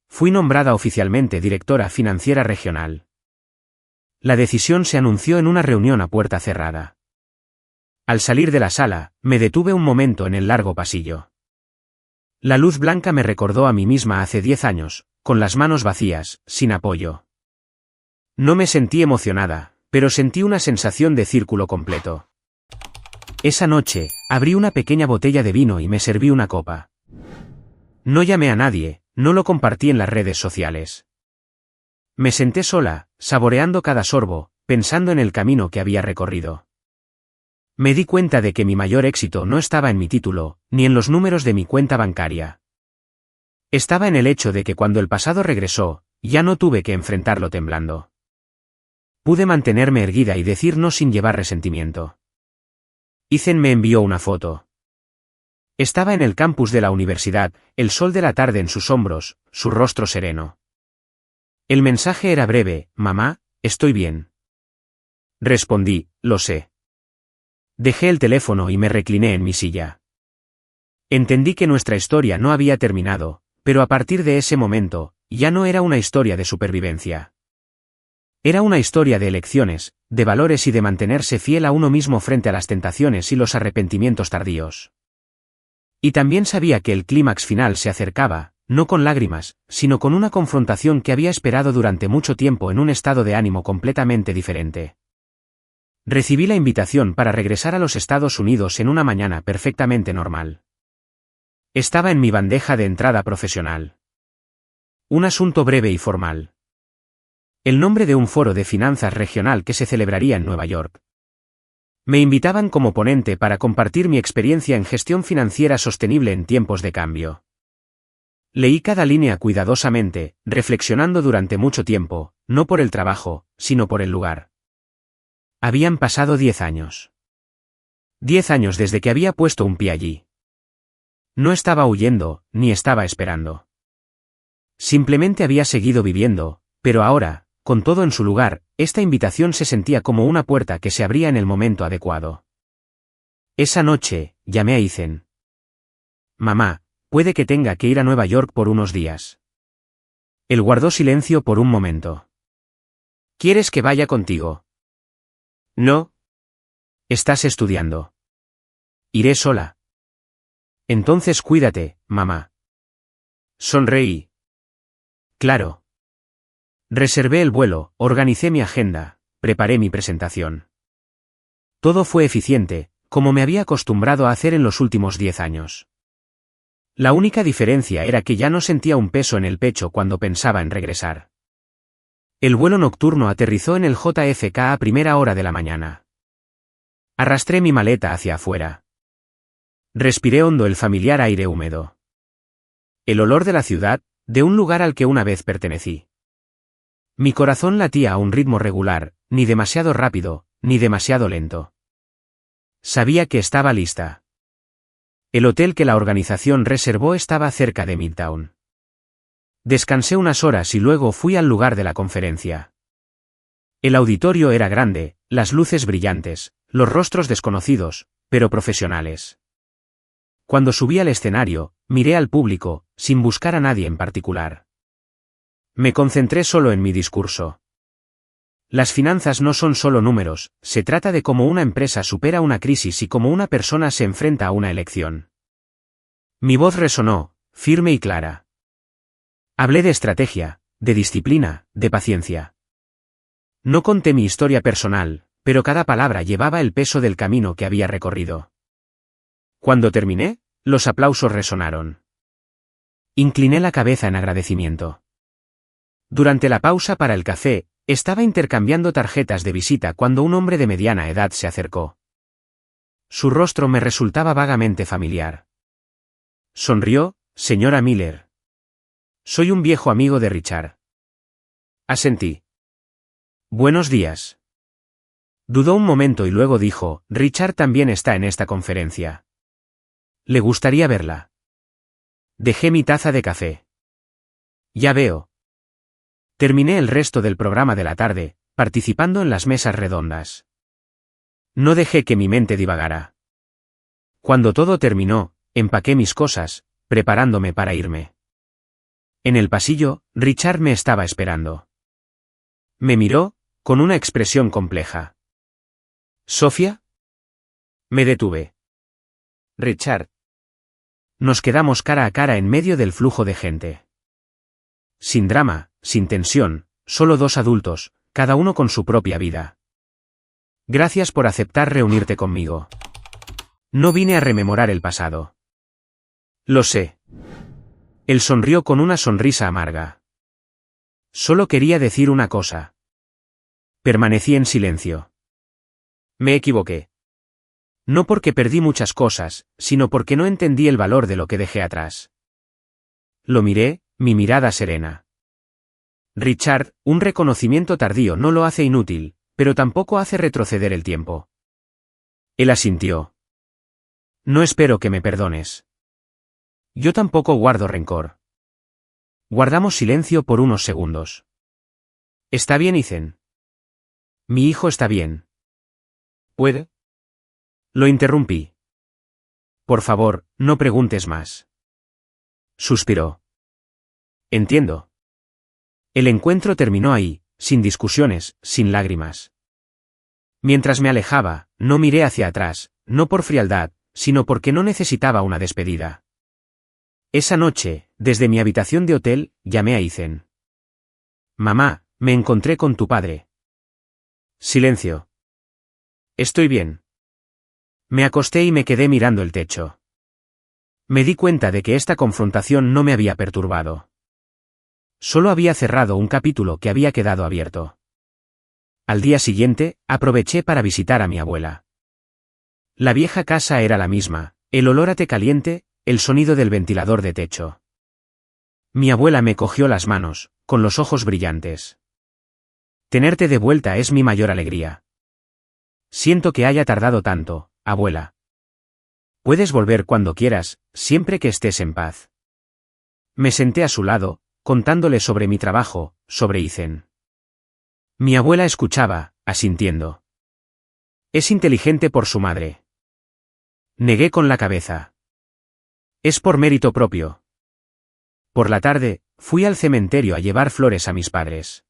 Fui nombrada oficialmente directora financiera regional. La decisión se anunció en una reunión a puerta cerrada. Al salir de la sala, me detuve un momento en el largo pasillo. La luz blanca me recordó a mí misma hace 10 años, con las manos vacías, sin apoyo. No me sentí emocionada, pero sentí una sensación de círculo completo. Esa noche, abrí una pequeña botella de vino y me serví una copa. No llamé a nadie, no lo compartí en las redes sociales. Me senté sola, saboreando cada sorbo, pensando en el camino que había recorrido. Me di cuenta de que mi mayor éxito no estaba en mi título, ni en los números de mi cuenta bancaria. Estaba en el hecho de que cuando el pasado regresó, ya no tuve que enfrentarlo temblando. Pude mantenerme erguida y decir no sin llevar resentimiento. Ethan me envió una foto. Estaba en el campus de la universidad, el sol de la tarde en sus hombros, su rostro sereno. El mensaje era breve: mamá, estoy bien. Respondí: lo sé. Dejé el teléfono y me recliné en mi silla. Entendí que nuestra historia no había terminado, pero a partir de ese momento, ya no era una historia de supervivencia. Era una historia de elecciones, de valores y de mantenerse fiel a uno mismo frente a las tentaciones y los arrepentimientos tardíos. Y también sabía que el clímax final se acercaba, no con lágrimas, sino con una confrontación que había esperado durante mucho tiempo en un estado de ánimo completamente diferente. Recibí la invitación para regresar a los Estados Unidos en una mañana perfectamente normal. Estaba en mi bandeja de entrada profesional. Un asunto breve y formal. El nombre de un foro de finanzas regional que se celebraría en Nueva York. Me invitaban como ponente para compartir mi experiencia en gestión financiera sostenible en tiempos de cambio. Leí cada línea cuidadosamente, reflexionando durante mucho tiempo, no por el trabajo, sino por el lugar. Habían pasado 10 años. 10 años desde que había puesto un pie allí. No estaba huyendo, ni estaba esperando. Simplemente había seguido viviendo, pero ahora, con todo en su lugar, esta invitación se sentía como una puerta que se abría en el momento adecuado. Esa noche, llamé a Ethan. Mamá, puede que tenga que ir a Nueva York por unos días. Él guardó silencio por un momento. ¿Quieres que vaya contigo? No. Estás estudiando. Iré sola. Entonces cuídate, mamá. Sonreí. Claro. Reservé el vuelo, organicé mi agenda, preparé mi presentación. Todo fue eficiente, como me había acostumbrado a hacer en los últimos 10 años. La única diferencia era que ya no sentía un peso en el pecho cuando pensaba en regresar. El vuelo nocturno aterrizó en el JFK a primera hora de la mañana. Arrastré mi maleta hacia afuera. Respiré hondo el familiar aire húmedo. El olor de la ciudad, de un lugar al que una vez pertenecí. Mi corazón latía a un ritmo regular, ni demasiado rápido, ni demasiado lento. Sabía que estaba lista. El hotel que la organización reservó estaba cerca de Midtown. Descansé unas horas y luego fui al lugar de la conferencia. El auditorio era grande, las luces brillantes, los rostros desconocidos, pero profesionales. Cuando subí al escenario, miré al público, sin buscar a nadie en particular. Me concentré solo en mi discurso. Las finanzas no son solo números, se trata de cómo una empresa supera una crisis y cómo una persona se enfrenta a una elección. Mi voz resonó, firme y clara. Hablé de estrategia, de disciplina, de paciencia. No conté mi historia personal, pero cada palabra llevaba el peso del camino que había recorrido. Cuando terminé, los aplausos resonaron. Incliné la cabeza en agradecimiento. Durante la pausa para el café, estaba intercambiando tarjetas de visita cuando un hombre de mediana edad se acercó. Su rostro me resultaba vagamente familiar. Sonrió: señora Miller. Soy un viejo amigo de Richard. Asentí. Buenos días. Dudó un momento y luego dijo: Richard también está en esta conferencia. ¿Le gustaría verla? Dejé mi taza de café. Ya veo. Terminé el resto del programa de la tarde, participando en las mesas redondas. No dejé que mi mente divagara. Cuando todo terminó, empaqué mis cosas, preparándome para irme. En el pasillo, Richard me estaba esperando. Me miró, con una expresión compleja. ¿Sofía? Me detuve. Richard. Nos quedamos cara a cara en medio del flujo de gente. Sin drama, sin tensión, solo dos adultos, cada uno con su propia vida. Gracias por aceptar reunirte conmigo. No vine a rememorar el pasado. Lo sé. Él sonrió con una sonrisa amarga. Solo quería decir una cosa. Permanecí en silencio. Me equivoqué. No porque perdí muchas cosas, sino porque no entendí el valor de lo que dejé atrás. Lo miré, mi mirada serena. Richard, un reconocimiento tardío no lo hace inútil, pero tampoco hace retroceder el tiempo. Él asintió. No espero que me perdones. Yo tampoco guardo rencor. Guardamos silencio por unos segundos. ¿Está bien, Ethan? Mi hijo está bien. ¿Puede? Lo interrumpí. Por favor, no preguntes más. Suspiró. Entiendo. El encuentro terminó ahí, sin discusiones, sin lágrimas. Mientras me alejaba, no miré hacia atrás, no por frialdad, sino porque no necesitaba una despedida. Esa noche, desde mi habitación de hotel, llamé a Ethan. Mamá, me encontré con tu padre. Silencio. Estoy bien. Me acosté y me quedé mirando el techo. Me di cuenta de que esta confrontación no me había perturbado. Solo había cerrado un capítulo que había quedado abierto. Al día siguiente, aproveché para visitar a mi abuela. La vieja casa era la misma, el olor a té caliente, el sonido del ventilador de techo. Mi abuela me cogió las manos, con los ojos brillantes. Tenerte de vuelta es mi mayor alegría. Siento que haya tardado tanto, abuela. Puedes volver cuando quieras, siempre que estés en paz. Me senté a su lado, contándole sobre mi trabajo, sobre Ethan. Mi abuela escuchaba, asintiendo. Es inteligente por su madre. Negué con la cabeza. Es por mérito propio. Por la tarde, fui al cementerio a llevar flores a mis padres.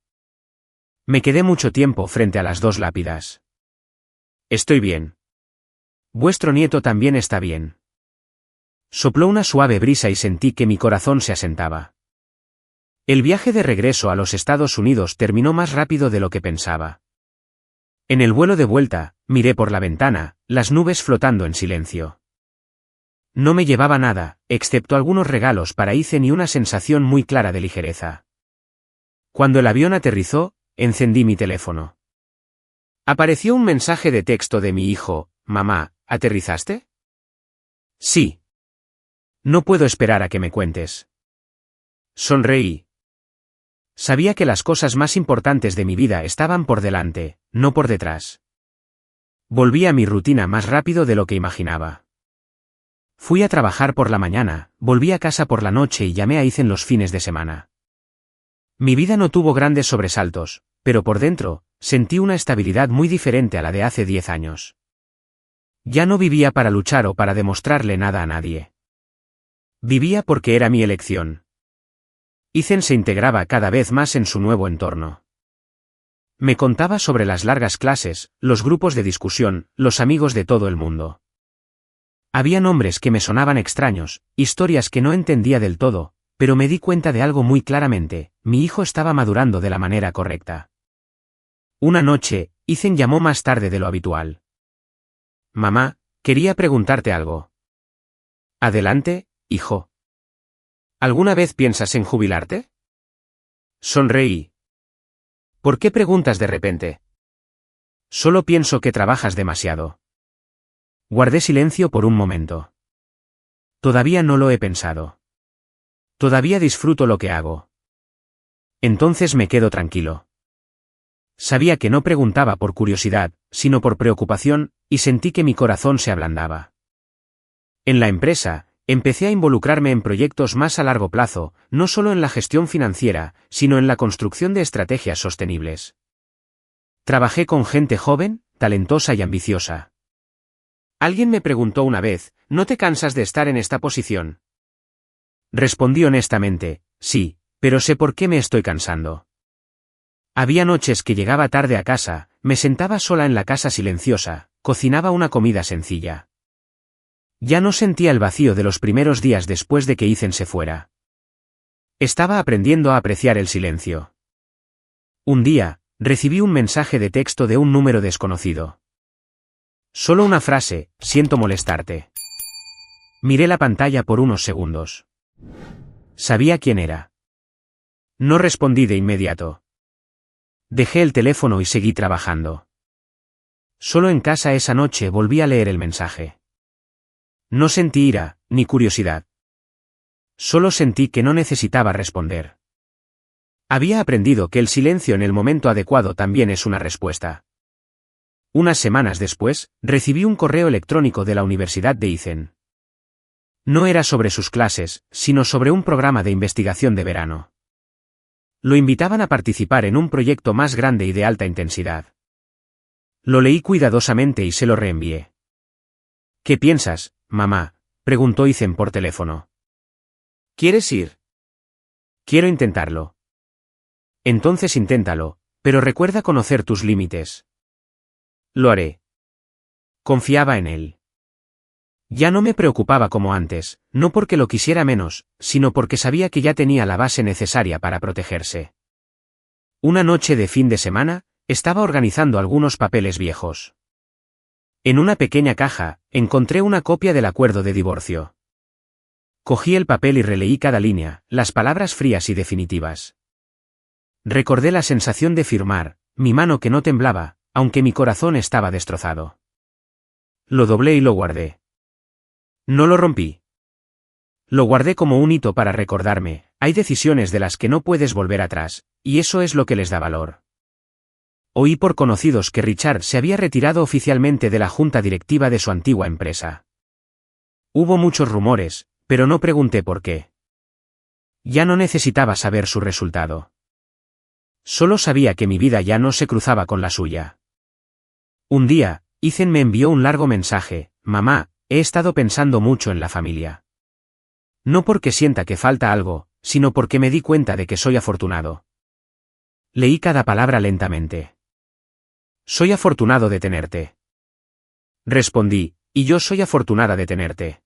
Me quedé mucho tiempo frente a las dos lápidas. Estoy bien. Vuestro nieto también está bien. Sopló una suave brisa y sentí que mi corazón se asentaba. El viaje de regreso a los Estados Unidos terminó más rápido de lo que pensaba. En el vuelo de vuelta, miré por la ventana, las nubes flotando en silencio. No me llevaba nada, excepto algunos regalos para Ethan y una sensación muy clara de ligereza. Cuando el avión aterrizó, encendí mi teléfono. Apareció un mensaje de texto de mi hijo: Mamá, ¿aterrizaste? Sí. No puedo esperar a que me cuentes. Sonreí. Sabía que las cosas más importantes de mi vida estaban por delante, no por detrás. Volví a mi rutina más rápido de lo que imaginaba. Fui a trabajar por la mañana, volví a casa por la noche y llamé a Ethan los fines de semana. Mi vida no tuvo grandes sobresaltos, pero por dentro, sentí una estabilidad muy diferente a la de hace 10 años. Ya no vivía para luchar o para demostrarle nada a nadie. Vivía porque era mi elección. Ethan se integraba cada vez más en su nuevo entorno. Me contaba sobre las largas clases, los grupos de discusión, los amigos de todo el mundo. Había nombres que me sonaban extraños, historias que no entendía del todo, pero me di cuenta de algo muy claramente: mi hijo estaba madurando de la manera correcta. Una noche, Ethan llamó más tarde de lo habitual. Mamá, quería preguntarte algo. Adelante, hijo. ¿Alguna vez piensas en jubilarte? Sonreí. ¿Por qué preguntas de repente? Solo pienso que trabajas demasiado. Guardé silencio por un momento. Todavía no lo he pensado. Todavía disfruto lo que hago. Entonces me quedo tranquilo. Sabía que no preguntaba por curiosidad, sino por preocupación, y sentí que mi corazón se ablandaba. En la empresa, empecé a involucrarme en proyectos más a largo plazo, no solo en la gestión financiera, sino en la construcción de estrategias sostenibles. Trabajé con gente joven, talentosa y ambiciosa. Alguien me preguntó una vez: ¿no te cansas de estar en esta posición? Respondí honestamente: sí, pero sé por qué me estoy cansando. Había noches que llegaba tarde a casa, me sentaba sola en la casa silenciosa, cocinaba una comida sencilla. Ya no sentía el vacío de los primeros días después de que Ethan se fuera. Estaba aprendiendo a apreciar el silencio. Un día, recibí un mensaje de texto de un número desconocido. Solo una frase: siento molestarte. Miré la pantalla por unos segundos. Sabía quién era. No respondí de inmediato. Dejé el teléfono y seguí trabajando. Solo en casa esa noche volví a leer el mensaje. No sentí ira, ni curiosidad. Solo sentí que no necesitaba responder. Había aprendido que el silencio en el momento adecuado también es una respuesta. Unas semanas después, recibí un correo electrónico de la Universidad de Ethan. No era sobre sus clases, sino sobre un programa de investigación de verano. Lo invitaban a participar en un proyecto más grande y de alta intensidad. Lo leí cuidadosamente y se lo reenvié. ¿Qué piensas, mamá?, preguntó Ethan por teléfono. ¿Quieres ir? Quiero intentarlo. Entonces inténtalo, pero recuerda conocer tus límites. Lo haré. Confiaba en él. Ya no me preocupaba como antes, no porque lo quisiera menos, sino porque sabía que ya tenía la base necesaria para protegerse. Una noche de fin de semana, estaba organizando algunos papeles viejos. En una pequeña caja, encontré una copia del acuerdo de divorcio. Cogí el papel y releí cada línea, las palabras frías y definitivas. Recordé la sensación de firmar, mi mano que no temblaba, aunque mi corazón estaba destrozado. Lo doblé y lo guardé. No lo rompí. Lo guardé como un hito para recordarme: hay decisiones de las que no puedes volver atrás, y eso es lo que les da valor. Oí por conocidos que Richard se había retirado oficialmente de la junta directiva de su antigua empresa. Hubo muchos rumores, pero no pregunté por qué. Ya no necesitaba saber su resultado. Solo sabía que mi vida ya no se cruzaba con la suya. Un día, Ethan me envió un largo mensaje: mamá, he estado pensando mucho en la familia. No porque sienta que falta algo, sino porque me di cuenta de que soy afortunado. Leí cada palabra lentamente. Soy afortunado de tenerte. Respondí: y yo soy afortunada de tenerte.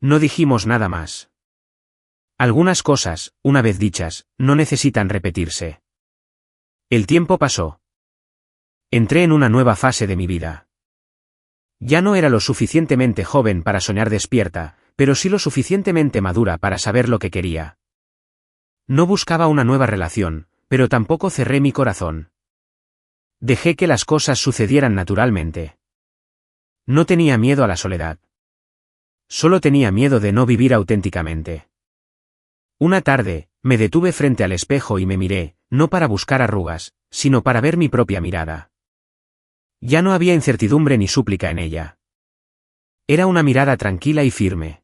No dijimos nada más. Algunas cosas, una vez dichas, no necesitan repetirse. El tiempo pasó. Entré en una nueva fase de mi vida. Ya no era lo suficientemente joven para soñar despierta, pero sí lo suficientemente madura para saber lo que quería. No buscaba una nueva relación, pero tampoco cerré mi corazón. Dejé que las cosas sucedieran naturalmente. No tenía miedo a la soledad. Solo tenía miedo de no vivir auténticamente. Una tarde, me detuve frente al espejo y me miré, no para buscar arrugas, sino para ver mi propia mirada. Ya no había incertidumbre ni súplica en ella. Era una mirada tranquila y firme.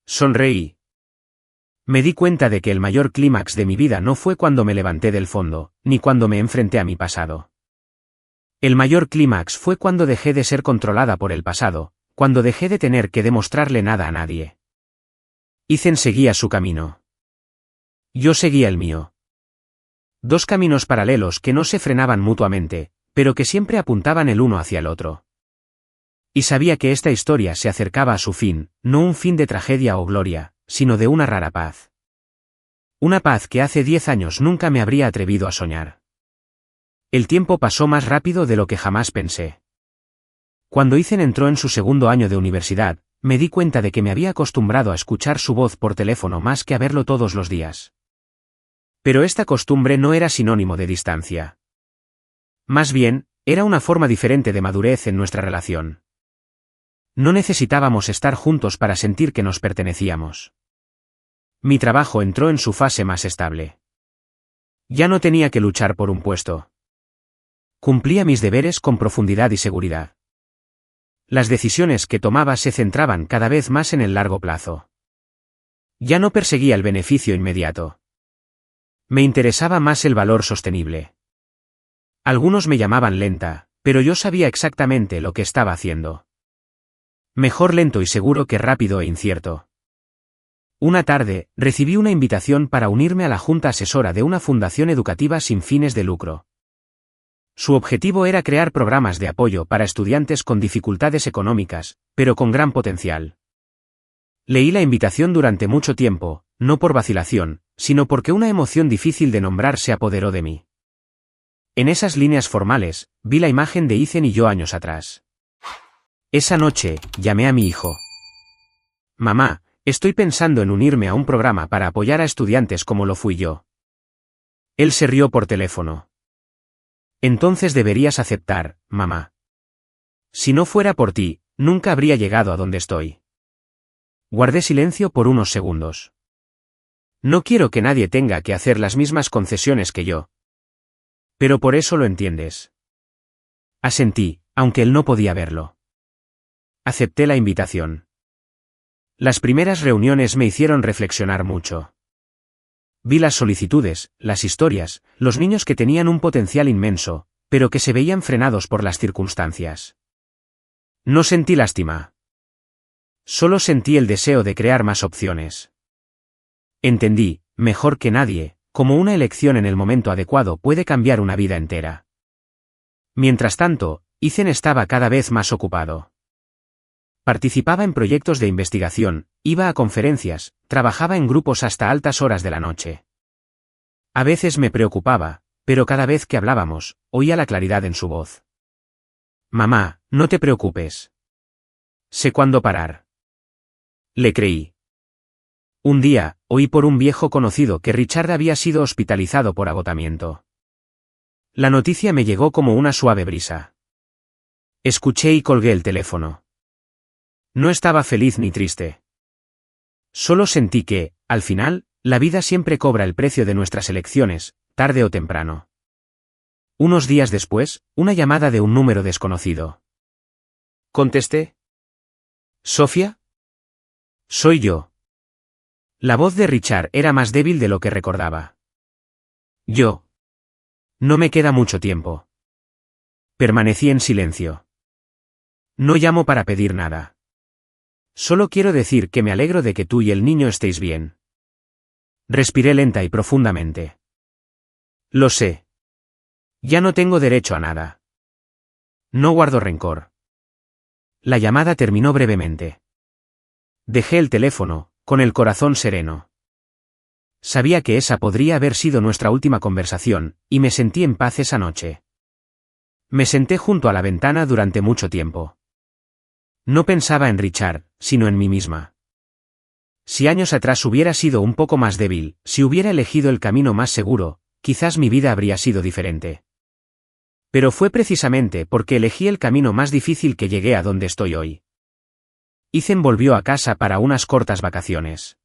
Sonreí. Me di cuenta de que el mayor clímax de mi vida no fue cuando me levanté del fondo, ni cuando me enfrenté a mi pasado. El mayor clímax fue cuando dejé de ser controlada por el pasado, cuando dejé de tener que demostrarle nada a nadie. Ethan seguía su camino. Yo seguía el mío. Dos caminos paralelos que no se frenaban mutuamente, pero que siempre apuntaban el uno hacia el otro. Y sabía que esta historia se acercaba a su fin, no un fin de tragedia o gloria, sino de una rara paz. Una paz que hace 10 años nunca me habría atrevido a soñar. El tiempo pasó más rápido de lo que jamás pensé. Cuando Ethan entró en su segundo año de universidad, me di cuenta de que me había acostumbrado a escuchar su voz por teléfono más que a verlo todos los días. Pero esta costumbre no era sinónimo de distancia. Más bien, era una forma diferente de madurez en nuestra relación. No necesitábamos estar juntos para sentir que nos pertenecíamos. Mi trabajo entró en su fase más estable. Ya no tenía que luchar por un puesto. Cumplía mis deberes con profundidad y seguridad. Las decisiones que tomaba se centraban cada vez más en el largo plazo. Ya no perseguía el beneficio inmediato. Me interesaba más el valor sostenible. Algunos me llamaban lenta, pero yo sabía exactamente lo que estaba haciendo. Mejor lento y seguro que rápido e incierto. Una tarde, recibí una invitación para unirme a la junta asesora de una fundación educativa sin fines de lucro. Su objetivo era crear programas de apoyo para estudiantes con dificultades económicas, pero con gran potencial. Leí la invitación durante mucho tiempo, no por vacilación, sino porque una emoción difícil de nombrar se apoderó de mí. En esas líneas formales, vi la imagen de Ethan y yo años atrás. Esa noche, llamé a mi hijo. Mamá, estoy pensando en unirme a un programa para apoyar a estudiantes como lo fui yo. Él se rió por teléfono. Entonces deberías aceptar, mamá. Si no fuera por ti, nunca habría llegado a donde estoy. Guardé silencio por unos segundos. No quiero que nadie tenga que hacer las mismas concesiones que yo. Pero por eso lo entiendes. Asentí, aunque él no podía verlo. Acepté la invitación. Las primeras reuniones me hicieron reflexionar mucho. Vi las solicitudes, las historias, los niños que tenían un potencial inmenso, pero que se veían frenados por las circunstancias. No sentí lástima. Solo sentí el deseo de crear más opciones. Entendí, mejor que nadie, cómo una elección en el momento adecuado puede cambiar una vida entera. Mientras tanto, Ethan estaba cada vez más ocupado. Participaba en proyectos de investigación, iba a conferencias, trabajaba en grupos hasta altas horas de la noche. A veces me preocupaba, pero cada vez que hablábamos, oía la claridad en su voz. Mamá, no te preocupes. Sé cuándo parar. Le creí. Un día, oí por un viejo conocido que Richard había sido hospitalizado por agotamiento. La noticia me llegó como una suave brisa. Escuché y colgué el teléfono. No estaba feliz ni triste. Solo sentí que, al final, la vida siempre cobra el precio de nuestras elecciones, tarde o temprano. Unos días después, una llamada de un número desconocido. Contesté. ¿Sofía? Soy yo. La voz de Richard era más débil de lo que recordaba. Yo. No me queda mucho tiempo. Permanecí en silencio. No llamo para pedir nada. Solo quiero decir que me alegro de que tú y el niño estéis bien. Respiré lenta y profundamente. Lo sé. Ya no tengo derecho a nada. No guardo rencor. La llamada terminó brevemente. Dejé el teléfono, con el corazón sereno. Sabía que esa podría haber sido nuestra última conversación, y me sentí en paz esa noche. Me senté junto a la ventana durante mucho tiempo. No pensaba en Richard, sino en mí misma. Si años atrás hubiera sido un poco más débil, si hubiera elegido el camino más seguro, quizás mi vida habría sido diferente. Pero fue precisamente porque elegí el camino más difícil que llegué a donde estoy hoy. Ethan volvió a casa para unas cortas vacaciones.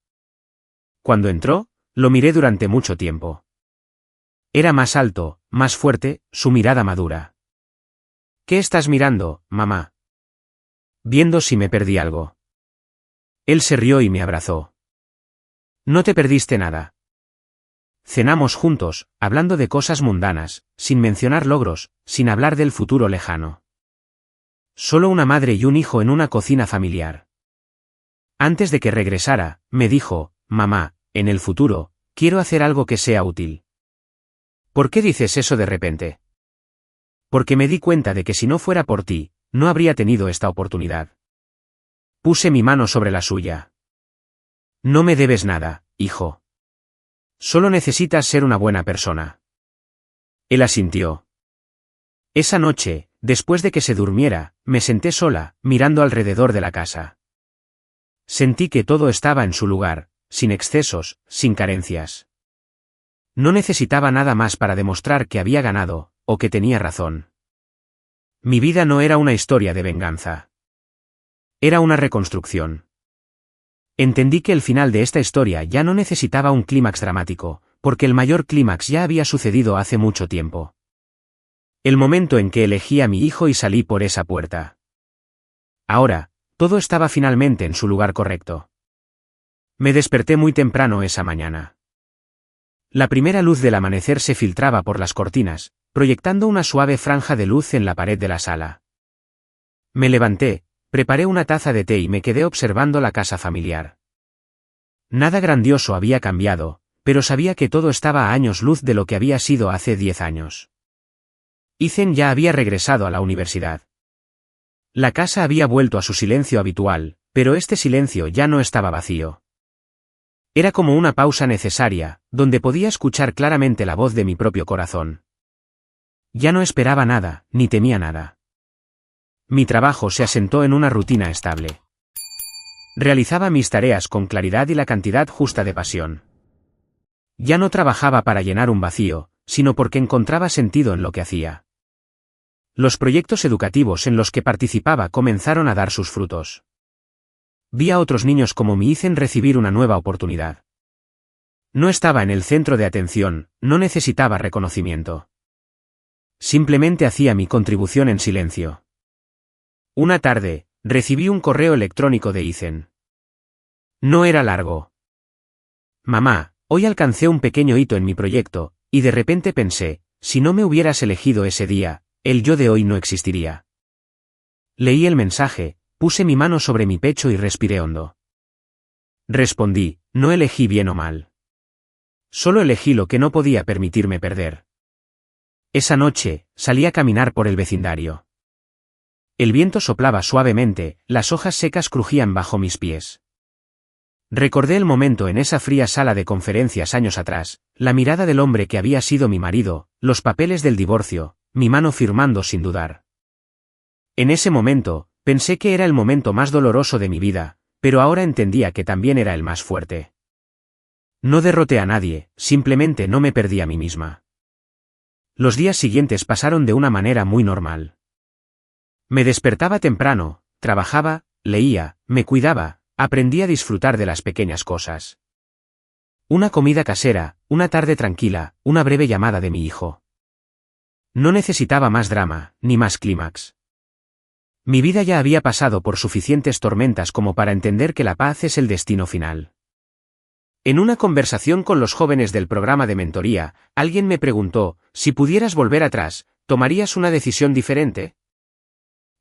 Cuando entró, lo miré durante mucho tiempo. Era más alto, más fuerte, su mirada madura. ¿Qué estás mirando, mamá? Viendo si me perdí algo. Él se rió y me abrazó. No te perdiste nada. Cenamos juntos, hablando de cosas mundanas, sin mencionar logros, sin hablar del futuro lejano. Solo una madre y un hijo en una cocina familiar. Antes de que regresara, me dijo, mamá, en el futuro, quiero hacer algo que sea útil. ¿Por qué dices eso de repente? Porque me di cuenta de que si no fuera por ti, no habría tenido esta oportunidad. Puse mi mano sobre la suya. No me debes nada, hijo. Solo necesitas ser una buena persona. Él asintió. Esa noche, después de que se durmiera, me senté sola, mirando alrededor de la casa. Sentí que todo estaba en su lugar, sin excesos, sin carencias. No necesitaba nada más para demostrar que había ganado, o que tenía razón. Mi vida no era una historia de venganza. Era una reconstrucción. Entendí que el final de esta historia ya no necesitaba un clímax dramático, porque el mayor clímax ya había sucedido hace mucho tiempo. El momento en que elegí a mi hijo y salí por esa puerta. Ahora, todo estaba finalmente en su lugar correcto. Me desperté muy temprano esa mañana. La primera luz del amanecer se filtraba por las cortinas, proyectando una suave franja de luz en la pared de la sala. Me levanté, preparé una taza de té y me quedé observando la casa familiar. Nada grandioso había cambiado, pero sabía que todo estaba a años luz de lo que había sido hace 10 años. Ethan ya había regresado a la universidad. La casa había vuelto a su silencio habitual, pero este silencio ya no estaba vacío. Era como una pausa necesaria, donde podía escuchar claramente la voz de mi propio corazón. Ya no esperaba nada, ni temía nada. Mi trabajo se asentó en una rutina estable. Realizaba mis tareas con claridad y la cantidad justa de pasión. Ya no trabajaba para llenar un vacío, sino porque encontraba sentido en lo que hacía. Los proyectos educativos en los que participaba comenzaron a dar sus frutos. Vi a otros niños como mi Ethan recibir una nueva oportunidad. No estaba en el centro de atención, no necesitaba reconocimiento. Simplemente hacía mi contribución en silencio. Una tarde, recibí un correo electrónico de Ethan. No era largo. Mamá, hoy alcancé un pequeño hito en mi proyecto, y de repente pensé, si no me hubieras elegido ese día, el yo de hoy no existiría. Leí el mensaje, puse mi mano sobre mi pecho y respiré hondo. Respondí, no elegí bien o mal. Solo elegí lo que no podía permitirme perder. Esa noche, salí a caminar por el vecindario. El viento soplaba suavemente, las hojas secas crujían bajo mis pies. Recordé el momento en esa fría sala de conferencias años atrás, la mirada del hombre que había sido mi marido, los papeles del divorcio, mi mano firmando sin dudar. En ese momento, pensé que era el momento más doloroso de mi vida, pero ahora entendía que también era el más fuerte. No derroté a nadie, simplemente no me perdí a mí misma. Los días siguientes pasaron de una manera muy normal. Me despertaba temprano, trabajaba, leía, me cuidaba, aprendí a disfrutar de las pequeñas cosas. Una comida casera, una tarde tranquila, una breve llamada de mi hijo. No necesitaba más drama, ni más clímax. Mi vida ya había pasado por suficientes tormentas como para entender que la paz es el destino final. En una conversación con los jóvenes del programa de mentoría, alguien me preguntó, si pudieras volver atrás, ¿tomarías una decisión diferente?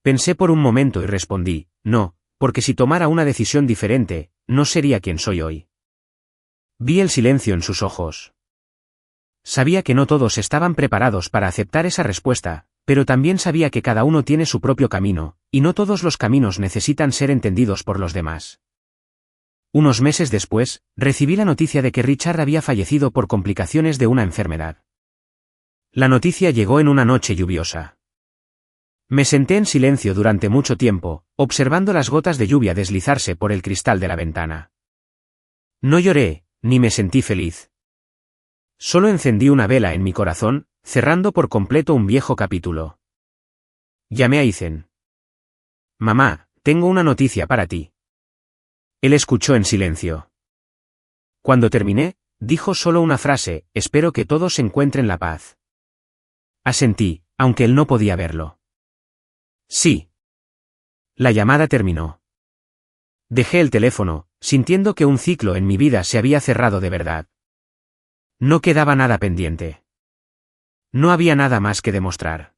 Pensé por un momento y respondí, no, porque si tomara una decisión diferente, no sería quien soy hoy. Vi el silencio en sus ojos. Sabía que no todos estaban preparados para aceptar esa respuesta, pero también sabía que cada uno tiene su propio camino, y no todos los caminos necesitan ser entendidos por los demás. Unos meses después, recibí la noticia de que Richard había fallecido por complicaciones de una enfermedad. La noticia llegó en una noche lluviosa. Me senté en silencio durante mucho tiempo, observando las gotas de lluvia deslizarse por el cristal de la ventana. No lloré, ni me sentí feliz. Solo encendí una vela en mi corazón, cerrando por completo un viejo capítulo. Llamé a Ethan. Mamá, tengo una noticia para ti. Él escuchó en silencio. Cuando terminé, dijo solo una frase, espero que todos encuentren la paz. Asentí, aunque él no podía verlo. Sí. La llamada terminó. Dejé el teléfono, sintiendo que un ciclo en mi vida se había cerrado de verdad. No quedaba nada pendiente. No había nada más que demostrar.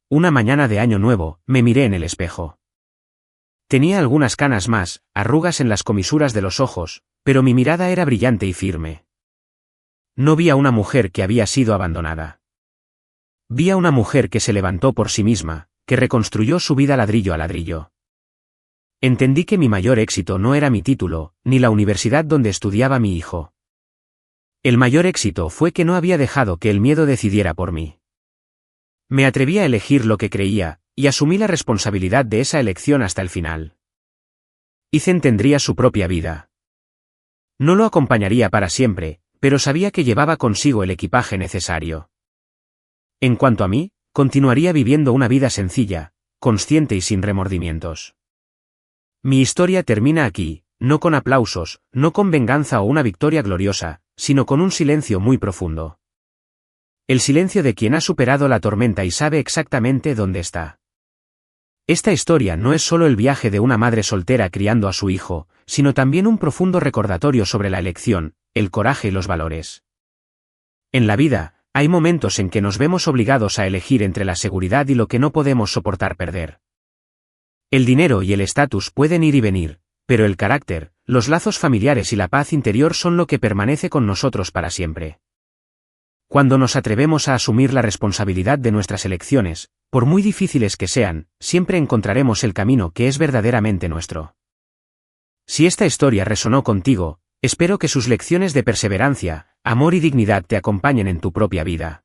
Una mañana de año nuevo, me miré en el espejo. Tenía algunas canas más, arrugas en las comisuras de los ojos, pero mi mirada era brillante y firme. No vi a una mujer que había sido abandonada. Vi a una mujer que se levantó por sí misma, que reconstruyó su vida ladrillo a ladrillo. Entendí que mi mayor éxito no era mi título, ni la universidad donde estudiaba mi hijo. El mayor éxito fue que no había dejado que el miedo decidiera por mí. Me atreví a elegir lo que creía, y asumí la responsabilidad de esa elección hasta el final. Ethan tendría su propia vida. No lo acompañaría para siempre, pero sabía que llevaba consigo el equipaje necesario. En cuanto a mí, continuaría viviendo una vida sencilla, consciente y sin remordimientos. Mi historia termina aquí, no con aplausos, no con venganza o una victoria gloriosa, sino con un silencio muy profundo. El silencio de quien ha superado la tormenta y sabe exactamente dónde está. Esta historia no es solo el viaje de una madre soltera criando a su hijo, sino también un profundo recordatorio sobre la elección, el coraje y los valores. En la vida, hay momentos en que nos vemos obligados a elegir entre la seguridad y lo que no podemos soportar perder. El dinero y el estatus pueden ir y venir, pero el carácter, los lazos familiares y la paz interior son lo que permanece con nosotros para siempre. Cuando nos atrevemos a asumir la responsabilidad de nuestras elecciones, por muy difíciles que sean, siempre encontraremos el camino que es verdaderamente nuestro. Si esta historia resonó contigo, espero que sus lecciones de perseverancia, amor y dignidad te acompañen en tu propia vida.